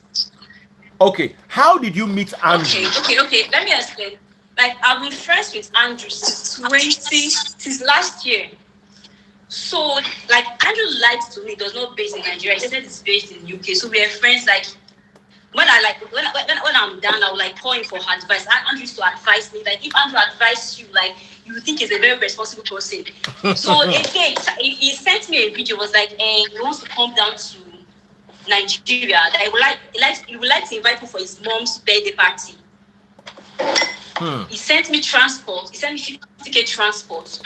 Okay, how did you meet Andrew? Okay. Let me explain. Like, I've been friends with Andrew since last year. So, like, Andrew lied to me. Does not based in Nigeria. He said it's based in UK. So we are friends. Like, when I'm down, I will like call him for advice. Andrew used to advise me. Like, if Andrew advised you, like, you think he's a very responsible person. So again, he sent me a video. Was like, he wants to come down to Nigeria. That he would like to invite me for his mom's birthday party. He sent me transport. He sent me ticket transport.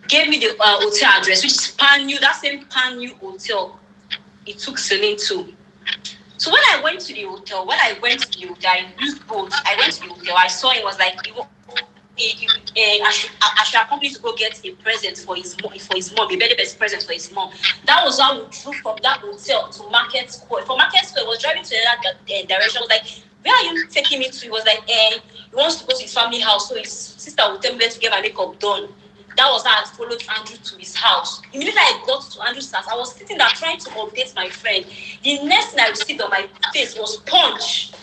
Gave me the hotel address, which is pan new. That same pan new hotel. He took Celine to. So when I went to the hotel, I used both. I went to the hotel. I saw it was like I should accompany to go get a present for his mom, a very best present for his mom. That was how we drove from that hotel to Market Square. From Market Square, I was driving to another direction. I was like, where are you taking me to? He was like, he wants to go to his family house, so his sister would tell me where to get my makeup done. That was how I followed Andrew to his house. Immediately I got to Andrew's house, I was sitting there trying to update my friend. The next thing I received on my face was punch.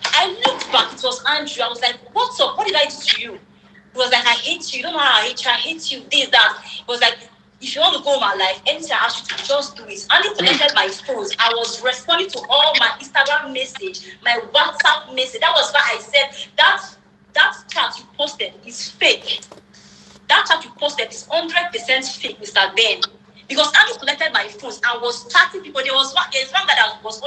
I looked back, it was Andrew. I was like, what's up? What did I do to you? He was like, I hate you. You don't know how I hate you, this, that. He was like, if you want to go my life, anything I ask you to just do it. Andrew collected my phones. I was responding to all my Instagram message, my WhatsApp message. That was why I said that chat you posted is fake. That chat you posted is 100% fake, Mr. Ben. Because Andrew collected my phones and was chatting people. There's one guy that was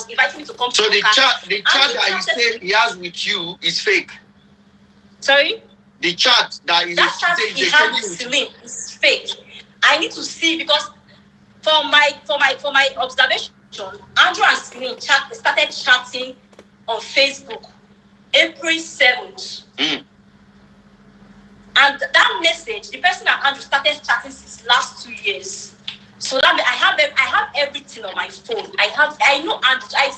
inviting me to come. So the chat that he has with you is fake. Sorry? The chat that he has with Celine is fake. I need to see, because for my observation, Andrew and Celine started chatting on Facebook April 7th. And that message, the person that Andrew started chatting since last 2 years. So that I have everything on my phone. I know Andrew. I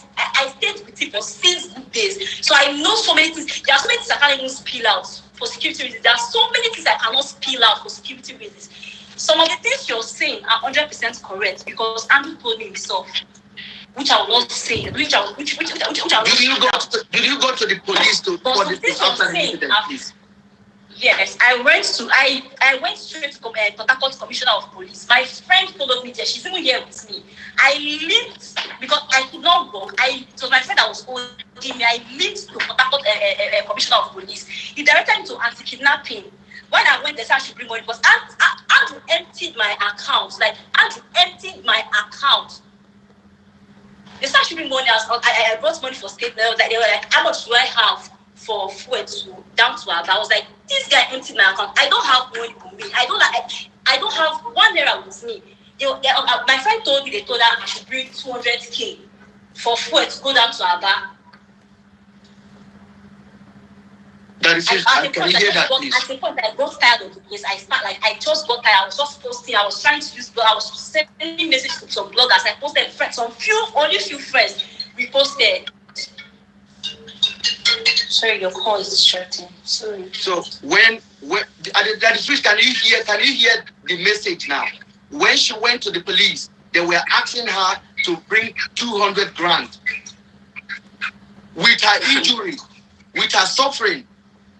stayed with him for 6 good days. So I know so many things. There are so many things I can't even spill out for security reasons. There are so many things I cannot spill out for security reasons. Some of the things you're saying are 100% correct, because Andrew told me himself, which I will not say. Did you go to the police to report this after the incident, please? Yes, I went straight to Port Harcourt Commissioner of Police. My friend followed me there. She's even here with me. I linked, because I could not walk. It was my friend that was holding me. I linked to Port Harcourt Commissioner of Police. He directed me to anti-kidnapping. When I went there, I should bring money, because Andrew emptied my account. Like, Andrew emptied my account. They started shipping money. I brought money for state. They were like, how much do I have for fuel down to Aba? I was like, this guy emptied my account. I don't have money with me. I don't have 1 naira with me. My friend told me, they told her I should bring 200k for fuel to go down to Aba. That is just, can you hear that, please? At the point, I got tired of the place. I just got tired. I was just posting. I was trying to use blog. I was sending messages to some bloggers. I posted friends. Only few friends we posted. Sorry, your call is distracting. Sorry. So when that is which, can you hear the message now? When she went to the police, they were asking her to bring 200 grand. With her injury, with her suffering,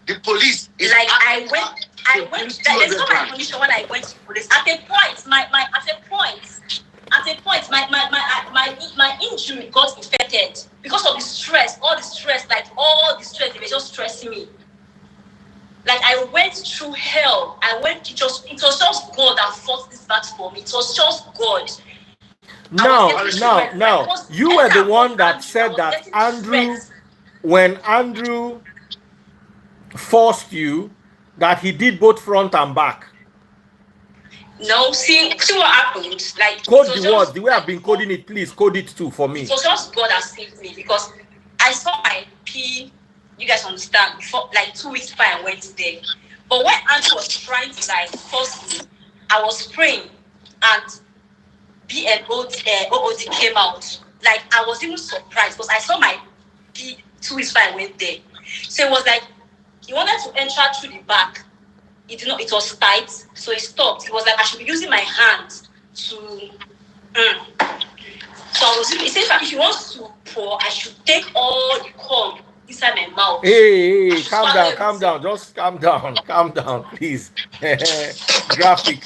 the police is like I went. There's no my condition when I went to police. At a point, my injury got infected because of the stress. All the stress, they were just stressing me. Like, I went through hell. It was just God that fought this battle for me. It was just God. No. You were the one that said that Andrew, when Andrew forced you, that he did both front and back. No, see what happened. Like, code the words the way I've been coding it. Please code it too for me. It was just God that saved me, because I saw my P. You guys understand? Before, like 2 weeks before I went there. But when Andrew was trying to force me, I was praying, and BNOOD came out. Like, I was even surprised because I saw my B2 is why I went there. So it was like he wanted to enter through the back. It did not. It was tight, so he stopped. It was like I should be using my hands to. So I was. He said if he wants to pour, I should take all the corn inside my mouth. Hey, calm down. Just calm down, please. graphic.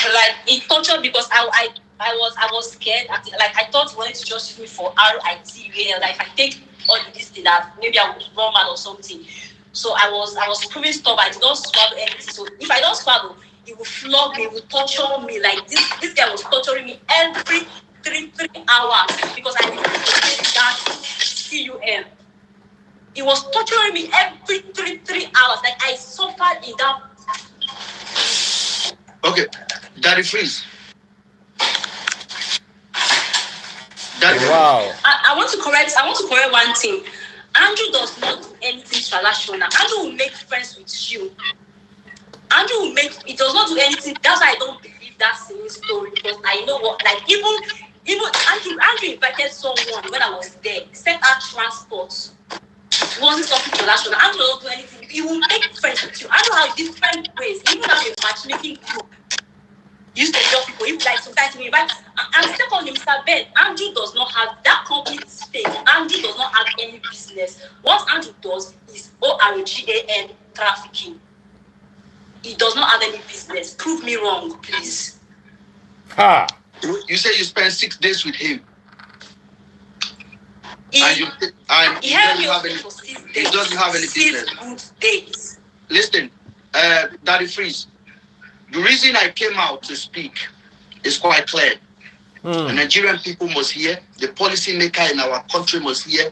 Like it tortured because I was scared. Like I thought he wanted to just use me for RIT. Like if I take all this thing that maybe I would run mad or something. So I was proving stubborn. I did not swallow anything. So if I don't swallow, he will flog me, he will torture me. Like this guy was torturing me every three hours because I didn't take that CUM. He was torturing me every three hours. Like I suffered in that. Okay, Daddy Freeze. Wow. I want to correct one thing. Andrew does not do anything transactional. Andrew will make friends with you. He does not do anything. That's why I don't believe that same story because I know what, like even Andrew invited someone when I was there, sent out transport. It wasn't something transactional. Andrew doesn't do anything. He will make friends with you. Andrew has different ways. Even have a matchmaking group. He used to tell people, he would like sometimes me invite. And secondly, Mr. Ben, Andrew does not have that complete state. Andrew does not have any business. What Andrew does is ORGAN trafficking. He does not have any business. Prove me wrong, please. Ha! You say you spent 6 days with him. He helped me have any, for 6 days. he doesn't have any 6 business. good days. Listen, Daddy Freeze. The reason I came out to speak is quite clear. The Nigerian people must hear. The policymaker in our country must hear.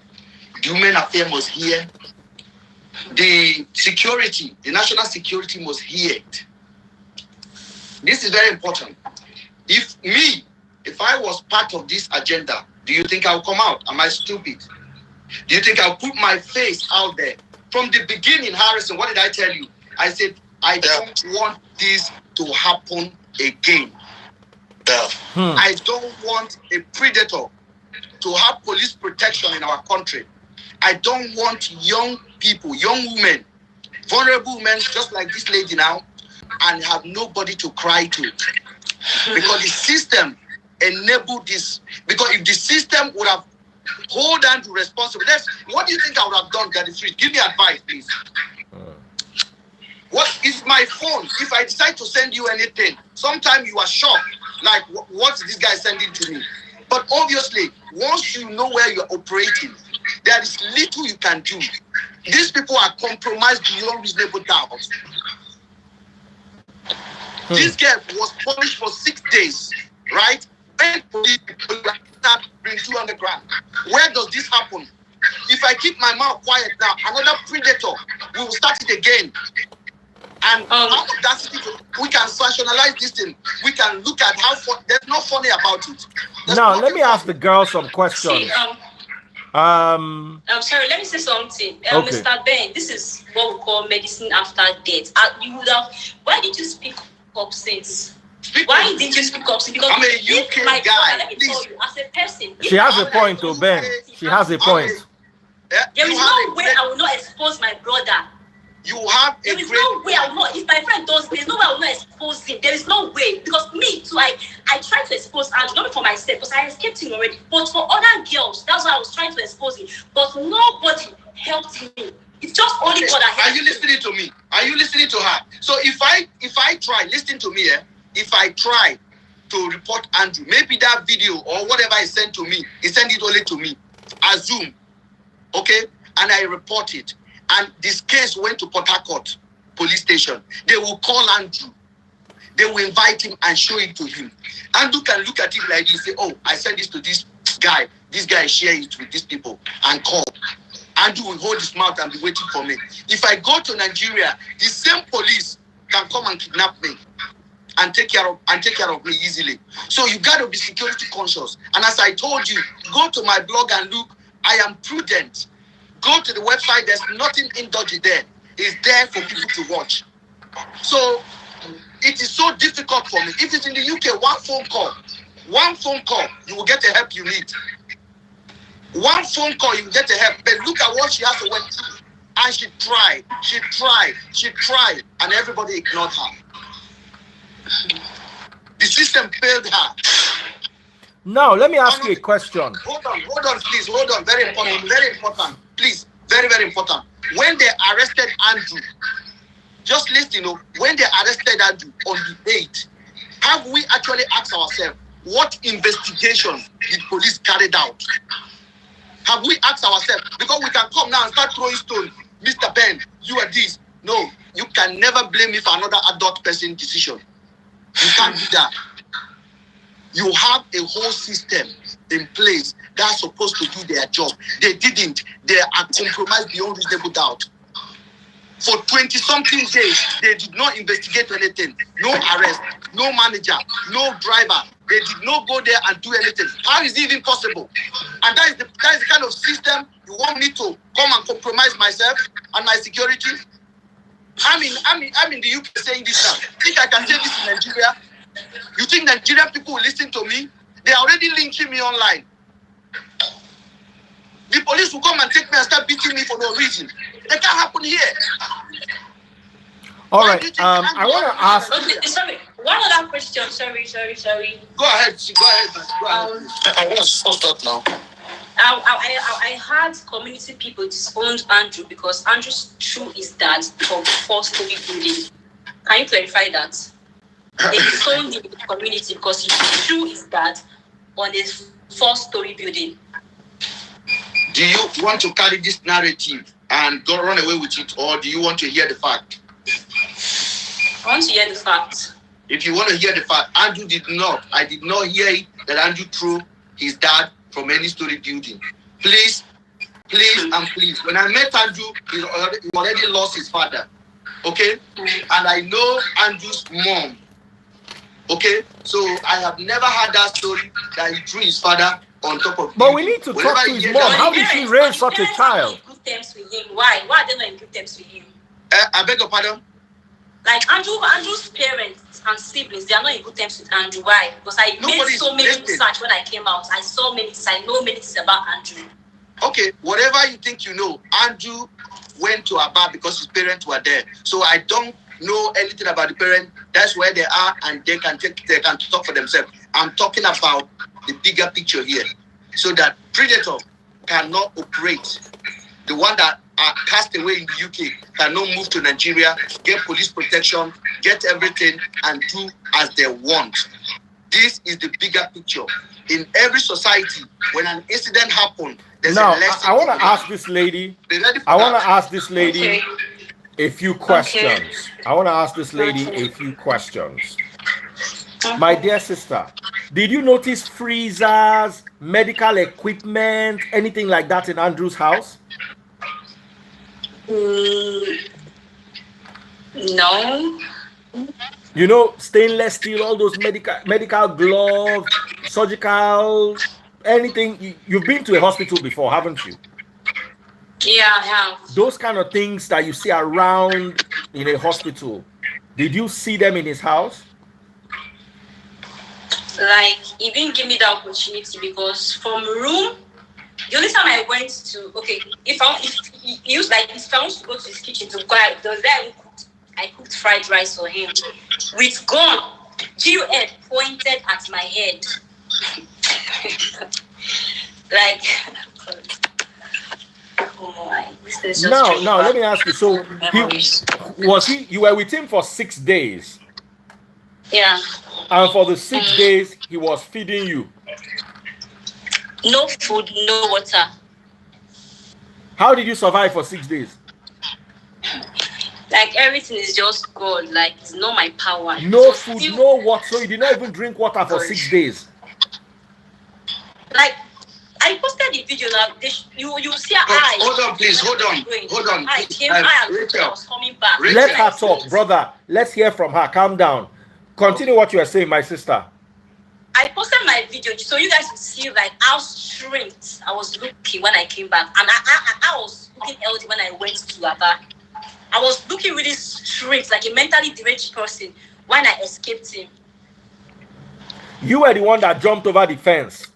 The Human Affairs must hear. The security, the national security must hear it. This is very important. If I was part of this agenda, do you think I'll come out? Am I stupid? Do you think I'll put my face out there? From the beginning, Harrison, what did I tell you? I said, I don't want this to happen again. I don't want a predator to have police protection in our country. I don't want young people, young women, vulnerable women, just like this lady now, and have nobody to cry to. Because the system enabled this. Because if the system would have hold on to responsibility, what do you think I would have done, Daddy Street? Give me advice, please. What is my phone? If I decide to send you anything, sometimes you are shocked, like what's this guy sending to me? But obviously, once you know where you're operating, there is little you can do. These people are compromised beyond reasonable doubt. This girl was punished for 6 days, right? When police bring 200 grand. Where does this happen? If I keep my mouth quiet now, another predator will start it again. And out of that situation, we can rationalize this thing. We can look at how there's no funny about it. Now, let me ask the girls some questions. See, I'm sorry, let me say something. Okay. Mr. Ben, this is what we call medicine after death. You would have, why did you speak up since? Why didn't you speak up since? Because I'm a UK my guy. brother, let me tell you, as a person, She has a point, to Ben. She has a point. there is no way I will not expose my brother. You have a There is no way I will not. If my friend does, there's no way I will not expose him. There is no way. Because me too, I tried to expose Andrew, not for myself, because I escaped him already. But for other girls, that's why I was trying to expose him. But nobody helped me. It's just only God that helped me. Are you listening to me? Are you listening to her? So if I try, listen to me, if I try to report Andrew, maybe that video or whatever he sent to me, he sent it only to me. Assume, okay? And I report it. And this case went to Port Harcourt police station. They will call Andrew. They will invite him and show it to him. Andrew can look at it like this, say, oh, I sent this to this guy. This guy share it with these people and call. Andrew will hold his mouth and be waiting for me. If I go to Nigeria, the same police can come and kidnap me and take care of me easily. So you got to be security conscious. And as I told you, go to my blog and look. I am prudent. Go to the website. There's nothing indulgent there. It's there for people to watch. So it is so difficult for me. If it's in the UK, one phone call, you will get the help you need. One phone call, you will get the help. But look at what she has to went through. And she tried, and everybody ignored her. The system failed her. Now, let me ask you a question. Hold on, please. Hold on. Very important. Please, very important. When they arrested Andrew, just listen, when they arrested Andrew on the 8th, have we actually asked ourselves, what investigation did police carried out? Have we asked ourselves? Because we can come now and start throwing stones. Mr. Ben, you are this. No, you can never blame me for another adult person decision. You can't do that. You have a whole system in place that's supposed to do their job. They didn't. They are compromised beyond reasonable doubt. For 20-something days, they did not investigate anything. No arrest, no manager, no driver. They did not go there and do anything. How is it even possible? And that is the kind of system you want me to come and compromise myself and my security? I'm in the UK saying this now. Think I can say this in Nigeria? You think Nigerian people will listen to me? They are already linking me online. The police will come and take me and start beating me for no reason. That can't happen here. All right. I want to ask. Okay, sorry. One other question. Sorry. Go ahead. I want to stop now. I had community people disowned Andrew because Andrew's true is that of 4-story building. Can you clarify that? They disowned him in the community because his true is that on a 4-story building. Do you want to carry this narrative and go run away with it, or do you want to hear the fact? I want to hear the fact. If you want to hear the fact, Andrew did not. I did not hear it that Andrew threw his dad from any story building. Please. When I met Andrew, he already lost his father. Okay? And I know Andrew's mom. Okay? So I have never had that story that he threw his father on top of. But we need to talk to his mom. How did she raise such a child? Good terms with him. Why? Why are they not in good terms with him? I beg your pardon? Like Andrew's parents and siblings, they are not in good terms with Andrew. Why? Because I made so many research when I came out. I saw many things. I know many things about Andrew. Okay, whatever you think you know, Andrew went to Aba because his parents were there. So I don't know anything about the parents. That's where they are, and they can talk for themselves. I'm talking about the bigger picture here, so that predator cannot operate. The one that are cast away in the UK cannot move to Nigeria, get police protection, get everything, and do as they want. This is the bigger picture. In every society, when an incident happens, there's a lesson. I want to ask this lady. Okay. A few questions. Okay. I want to ask this lady a few questions. My dear sister, did you notice freezers, medical equipment, anything like that in Andrew's house? No. You know, stainless steel, all those medical gloves, surgical, anything. You've been to a hospital before, haven't you? Yeah, I have. Those kind of things that you see around in a hospital, did you see them in his house? Like, he didn't give me the opportunity because from room, the only time I went to, if I want to go to his kitchen to go, I cooked fried rice for him with gun. G.U.Ed pointed at my head. Like, oh my, this is just now let me ask you. So you were with him for 6 days? Yeah. And for the 6 days, he was feeding you? No food, no water. How did you survive for 6 days? Like, everything is just God. Like, it's not my power. No food, no water. So you did not even drink water for 6 days? Like, I posted the video now. You see her eye. Hold on, please. Hold on. I came I was coming back. Let her talk, brother. Let's hear from her. Calm down. Continue what you are saying, my sister. I posted my video so you guys would see like how straight I was looking when I came back, and I was looking healthy when I went to Aba. I was looking really straight, like a mentally deranged person, when I escaped him. You were the one that jumped over the fence.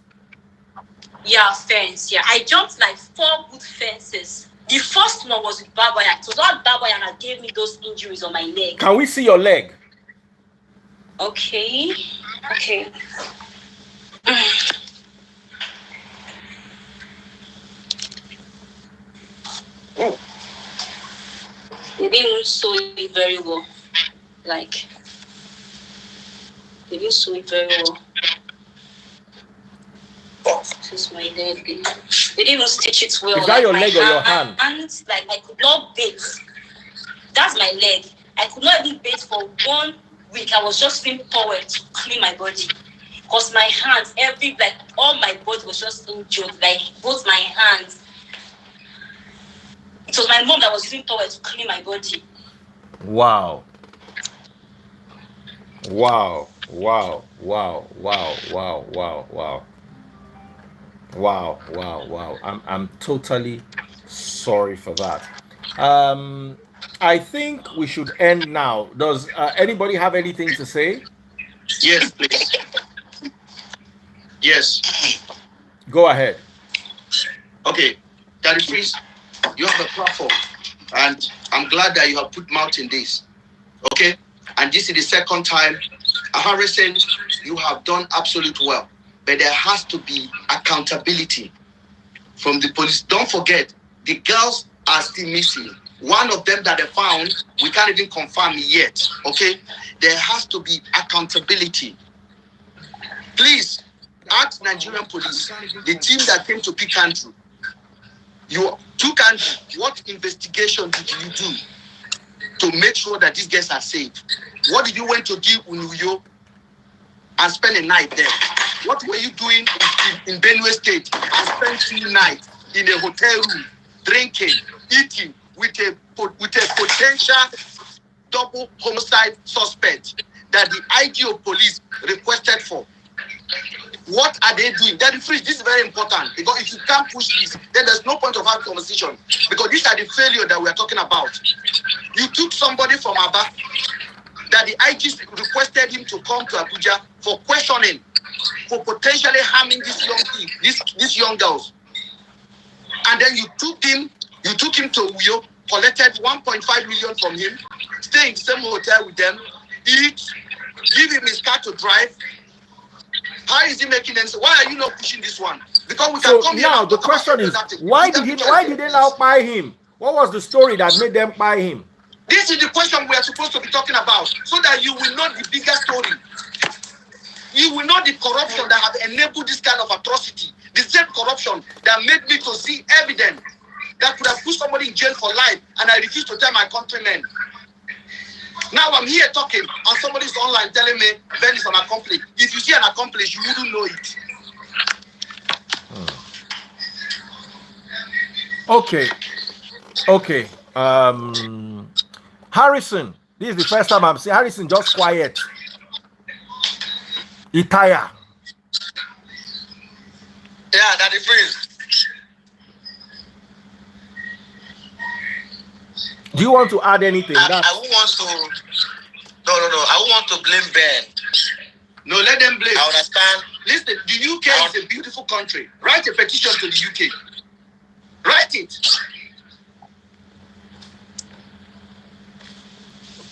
Yeah, fence. Yeah, I jumped like 4 good fences. The first one was with barbed wire. It was not barbed wire that gave me those injuries on my leg. Can we see your leg? Okay. Okay. They didn't sew it very well. Like, they didn't sew it very well. This is my leg. They didn't even stitch it well. Is that like your my leg or your hand? Hands, like I could not bathe. That's my leg. I could not even bathe for 1 week. I was just using towel to clean my body. Because my hands, all my body was just injured. Like both my hands. It was my mom that was using towel to clean my body. Wow. Wow. Wow. Wow. Wow. Wow. Wow. Wow. Wow. Wow. Wow. I'm totally sorry for that. I think we should end now. Does anybody have anything to say? Yes, please. Yes. Go ahead. Okay, Daddy Freeze, you have a platform, and I'm glad that you have put mouth in this. Okay, and this is the second time. Harrison, you have done absolutely well, but there has to be accountability from the police. Don't forget, the girls are still missing. One of them that they found, we can't even confirm yet. Okay, there has to be accountability. Please ask Nigerian police, the team that came to pick Andrew. You took Andrew. What investigation did you do to make sure that these guys are safe? What did you went to do in Uyo and spend a night there? What were you doing in Benue State and spend 2 nights in a hotel room, drinking, eating with a potential double homicide suspect that the IGO police requested for? What are they doing? Daddy Freeze, this is very important, because if you can't push this, then there's no point of having conversation, because these are the failure that we are talking about. You took somebody from Aba that the IG requested him to come to Abuja for questioning, for potentially harming these young girls, and then you took him to Uyo, collected 1.5 million from him, stay in the same hotel with them, eat, give him his car to drive. How is he making sense? Why are you not pushing this one? Because we can come here now the question is, why did they now buy him? What was the story that made them buy him? This is the question we are supposed to be talking about, so that you will know the bigger story. You will know the corruption that have enabled this kind of atrocity. The same corruption that made me to see evidence that could have put somebody in jail for life, and I refuse to tell my countrymen. Now I'm here talking, and somebody's online telling me Ben is an accomplice. If you see an accomplice, you wouldn't know it. Okay. Harrison, this is the first time I'm seeing Harrison just quiet. He tired. Yeah, Daddy Freeze. Do you want to add anything? I won't want to. No. I won't want to blame Ben. No, let them blame. I understand. Listen, the UK is a beautiful country. Write a petition to the UK. Write it.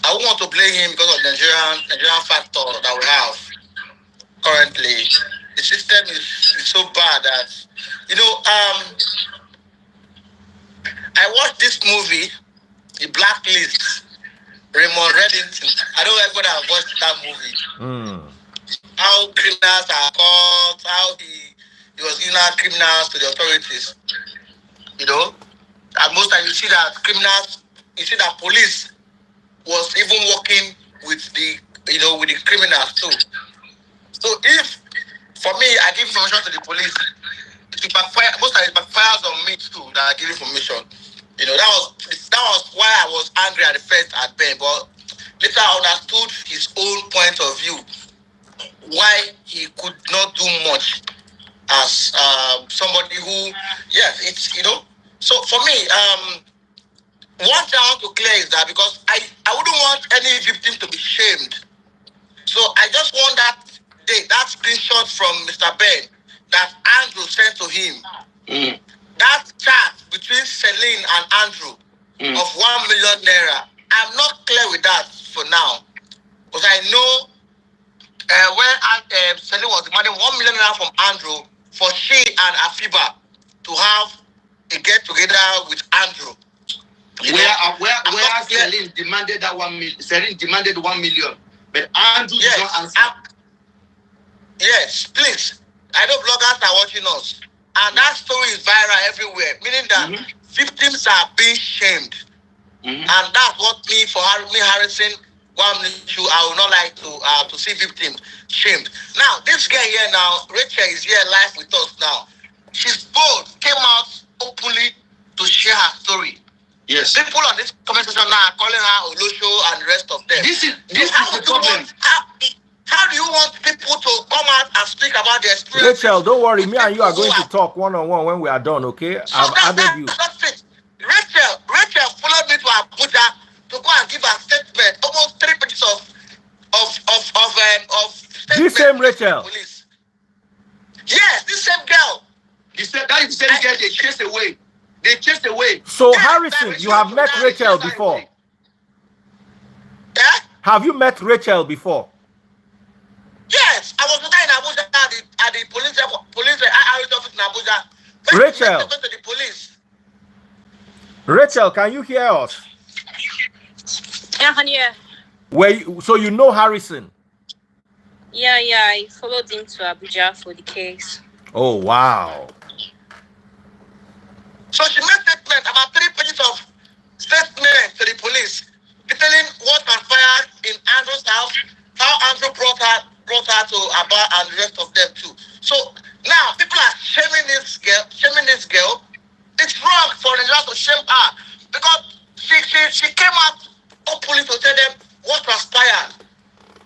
I won't want to blame him because of Nigerian factor that we have currently. The system is so bad that, I watched this movie, The Blacklist, Raymond Reddington. I don't know if I've watched that movie. How criminals are caught, how he was giving out criminals to the authorities. And most times you see that police was even working with the criminals too. So if, for me, I give information to the police, most times it backfires on me too, that I give information. That was why I was angry at the first at Ben, but later I understood his own point of view, why he could not do much as somebody who, So for me, one thing I want to clear is that because I wouldn't want any victim to be shamed. So I just want that screenshot from Mr. Ben that Andrew sent to him. That chat between Celine and Andrew of 1 million naira. I'm not clear with that for now. Because I know when Celine was demanding 1 million naira from Andrew for she and Afiba to have a get together with Andrew. Where Celine demanded that 1 million. Celine demanded 1 million, but Andrew did not answer. Yes, please. I know bloggers are watching us, and that story is viral everywhere, meaning that victims are being shamed, and that's what me Harrison Gwamnishu, I would not like to see victims shamed. Now, this girl here now, Rachel is here live with us now. She's bold, came out openly to share her story. Yes. People on this comment section now are calling her Olosho and the rest of them. This is the problem. How do you want people to come out and speak about their experience? Rachel, don't worry. Me and you are going to talk one-on-one when we are done, okay? So I've added you. That's it. Rachel followed me to Abuja to go and give a statement. Almost 3 pages of statement. This same Rachel. Police. Yes, this same girl. That is the same girl they chased away. They chased away. So, yes, Harrison, you have met Rachel before? Yeah? Have you met Rachel before? Yes, I was in Abuja at the police office in Abuja. Rachel. To the police. Rachel, can you hear us? Yeah, I can hear. So you know Harrison? Yeah, I followed him to Abuja for the case. Oh, wow. So she made statement about 3 pages of statement to the police, detailing what transpired in Andrew's house, how Andrew brought her to Aba and the rest of them too. So now people are shaming this girl. It's wrong for the Nigerians to shame her because she came out openly to tell them what transpired,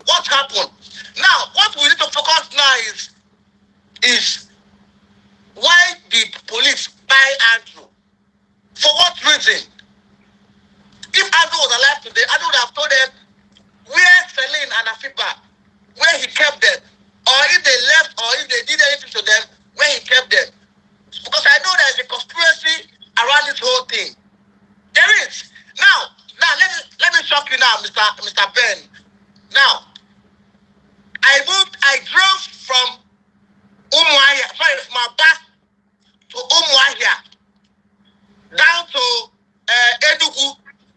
what happened. Now what we need to focus now is why the police buy Andrew. For what reason? If Andrew was alive today, Andrew would have told them where Celine and Afiba, where he kept them, or if they left, or if they did anything to them, where he kept them. Because I know there's a conspiracy around this whole thing. There is. Now let me shock you now, Mr. Ben. Now, I drove from my back to Umuahia, down to Enugu,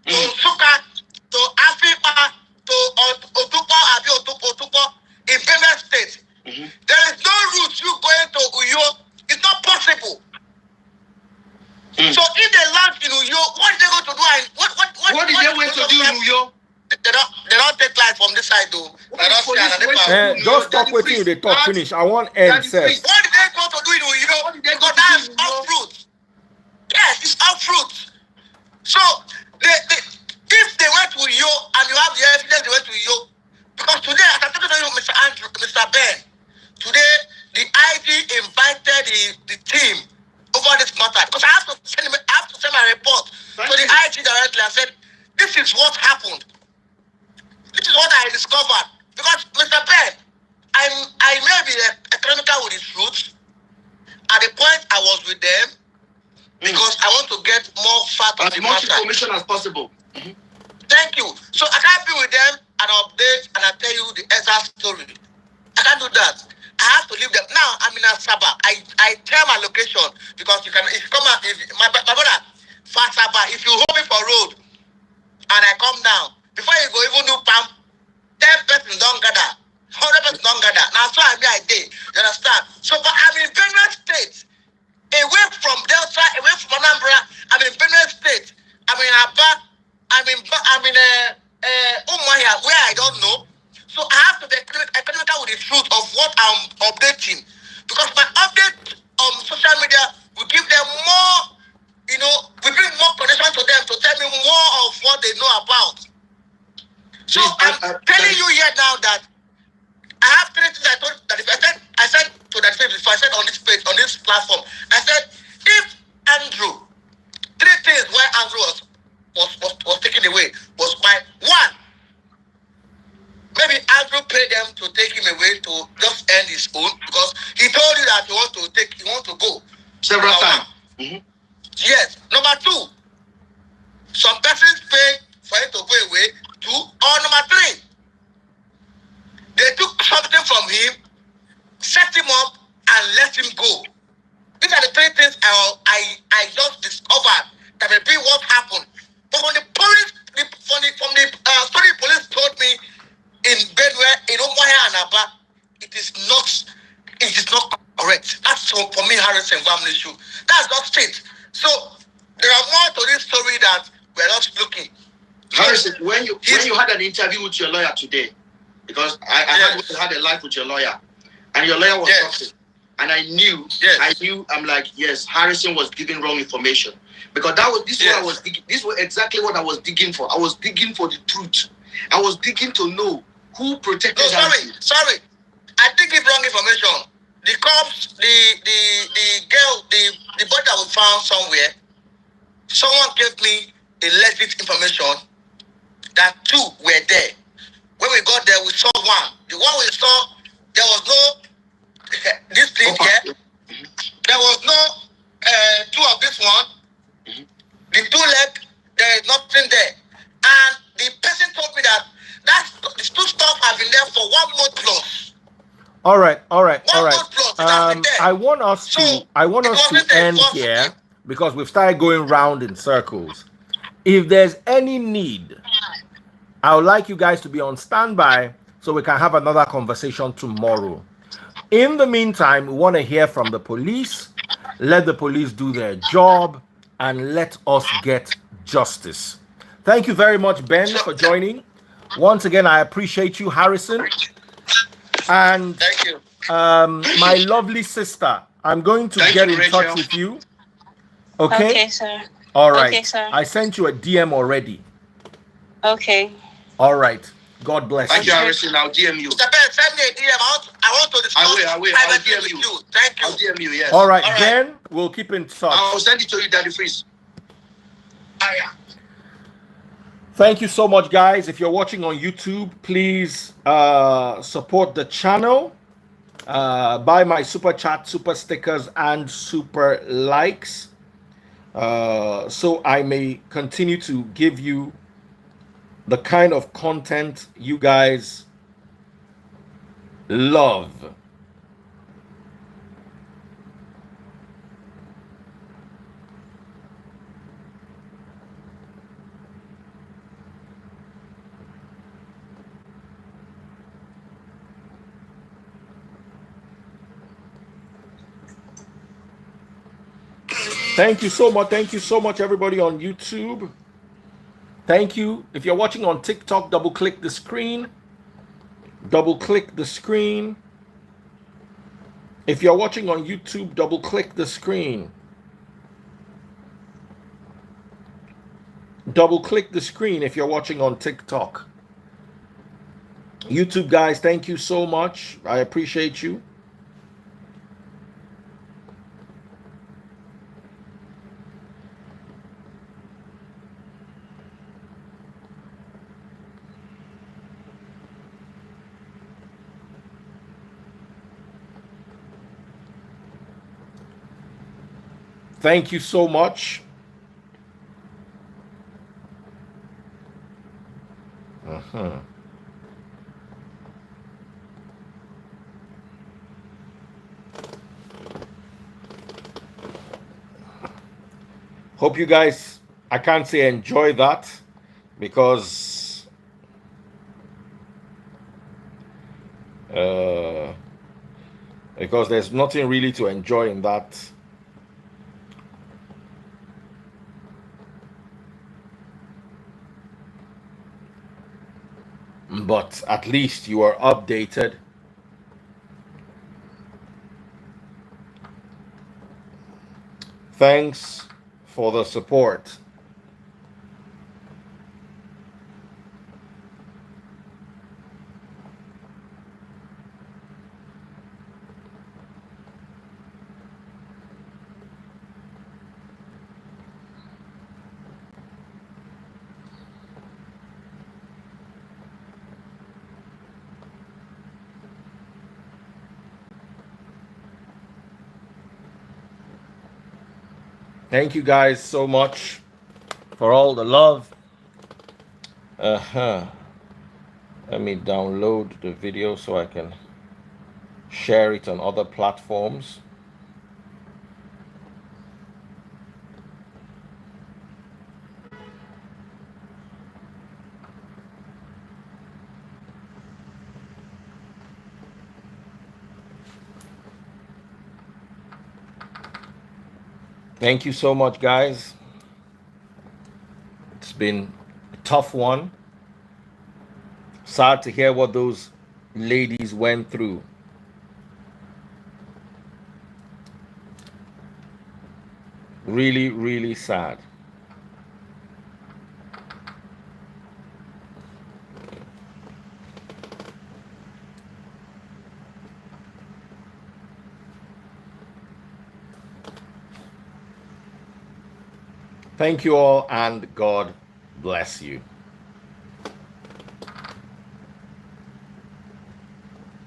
to Suka, to Afipa, to Otupo in Benue State. There is no route you going to Uyo. It's not possible. So if they land in Uyo, what are they going to do? What did they want to do in Uyo? They don't take life from this side though. Just talk with you. They talk finish. I want end first. What did they go to do in Uyo? Because that's off fruit. Yes, it's off fruit. So if they went to Uyo and you have the evidence they went to Uyo, because today, as I'm talking to you, Mr. Ben, today the IG invited the team over this matter because I have to send my report to the IG directly. I said, this is what happened. This is what I discovered. Because Mr. Ben, I may be economical with the truth. At the point I was with them, because I want to get more fact on the matter. As much information as possible. Thank you. So I can't be with them and update and I tell you the exact story. I can't do that. I have to leave them. Now I'm in Asaba. I tell my location because if you come out, my brother, for Asaba, if you hold me for road and I come down, before you go even do PAM, 10 persons don't gather, 100 persons don't gather. Now so I did. You understand? So but I'm in Benue State, away from Delta, away from Anambra. I'm in Benue State. I'm in Aba. I'm in Umuahia, where I don't know. So I have to be economical with the truth of what I'm updating. Because my update on social media will give them more, we bring more connection to them to tell me more of what they know about. So I'm telling you here now that I have 3 things I told that I said to that page before, I said on this page, on this platform, I said if Andrew, 3 things why Andrew was because he told you that he wants to go several times. Yes. Number two, some persons pay for him to go away. Two, or number three, they took something from him, set him up, and let him go. These are the three things I just discovered that may be what happened. But from the police, from the story police told me in Benue, in Umuahia and Aba, it is not correct. That's for me, Harrison Gwamnishu. That's not straight. So there are more to this story that we're not looking. Harrison, when you had an interview with your lawyer today, because I had a live with your lawyer, and your lawyer was talking, and I knew, I'm like, yes, Harrison was giving wrong information, because this was exactly what I was digging for. I was digging for the truth. I was digging to know who protected Harrison. Sorry, I did give wrong information. The cops, the girl, the body that was found somewhere, someone gave me a legit information that two were there. When we got there, we saw one. The one we saw, there was no this thing here. There was no two of this one. The two leg, there is nothing there. And the person told me that the two stuff have been there for 1 month plus. All right. I want us to end here because we've started going round in circles. If there's any need, I would like you guys to be on standby so we can have another conversation tomorrow. In the meantime, we want to hear from the police. Let the police do their job and let us get justice. Thank you very much, Ben, for joining. Once again, I appreciate you, Harrison. And thank you. My lovely sister, I'm going to get in touch with you. Okay? Okay, sir. All right. Okay, sir. I sent you a DM already. Okay. All right. God bless Thank you. you, Harrison. I'll DM you. Mr. Ben, send me a DM. I want to discuss. I will. I'll DM you. Thank you. I'll DM you, yes. All right. Ben, we'll keep in touch. I'll send it to you, Daddy Freeze. Thank you so much, guys. If you're watching on YouTube, please support the channel. Buy my super chat, super stickers, and super likes. So I may continue to give you the kind of content you guys love. Thank you so much. Thank you so much, everybody on YouTube. Thank you. If you're watching on TikTok, double click the screen. Double click the screen. If you're watching on YouTube, double click the screen. Double click the screen if you're watching on TikTok. YouTube guys, thank you so much. I appreciate you. Thank you so much. Hope you guys, I can't say enjoy that because there's nothing really to enjoy in that. But at least you are updated. Thanks for the support. Thank you guys so much for all the love. Uh-huh. Let me download the video so I can share it on other platforms. Thank you so much, guys. It's been a tough one. Sad to hear what those ladies went through. Really, really sad. Thank you all, and God bless you.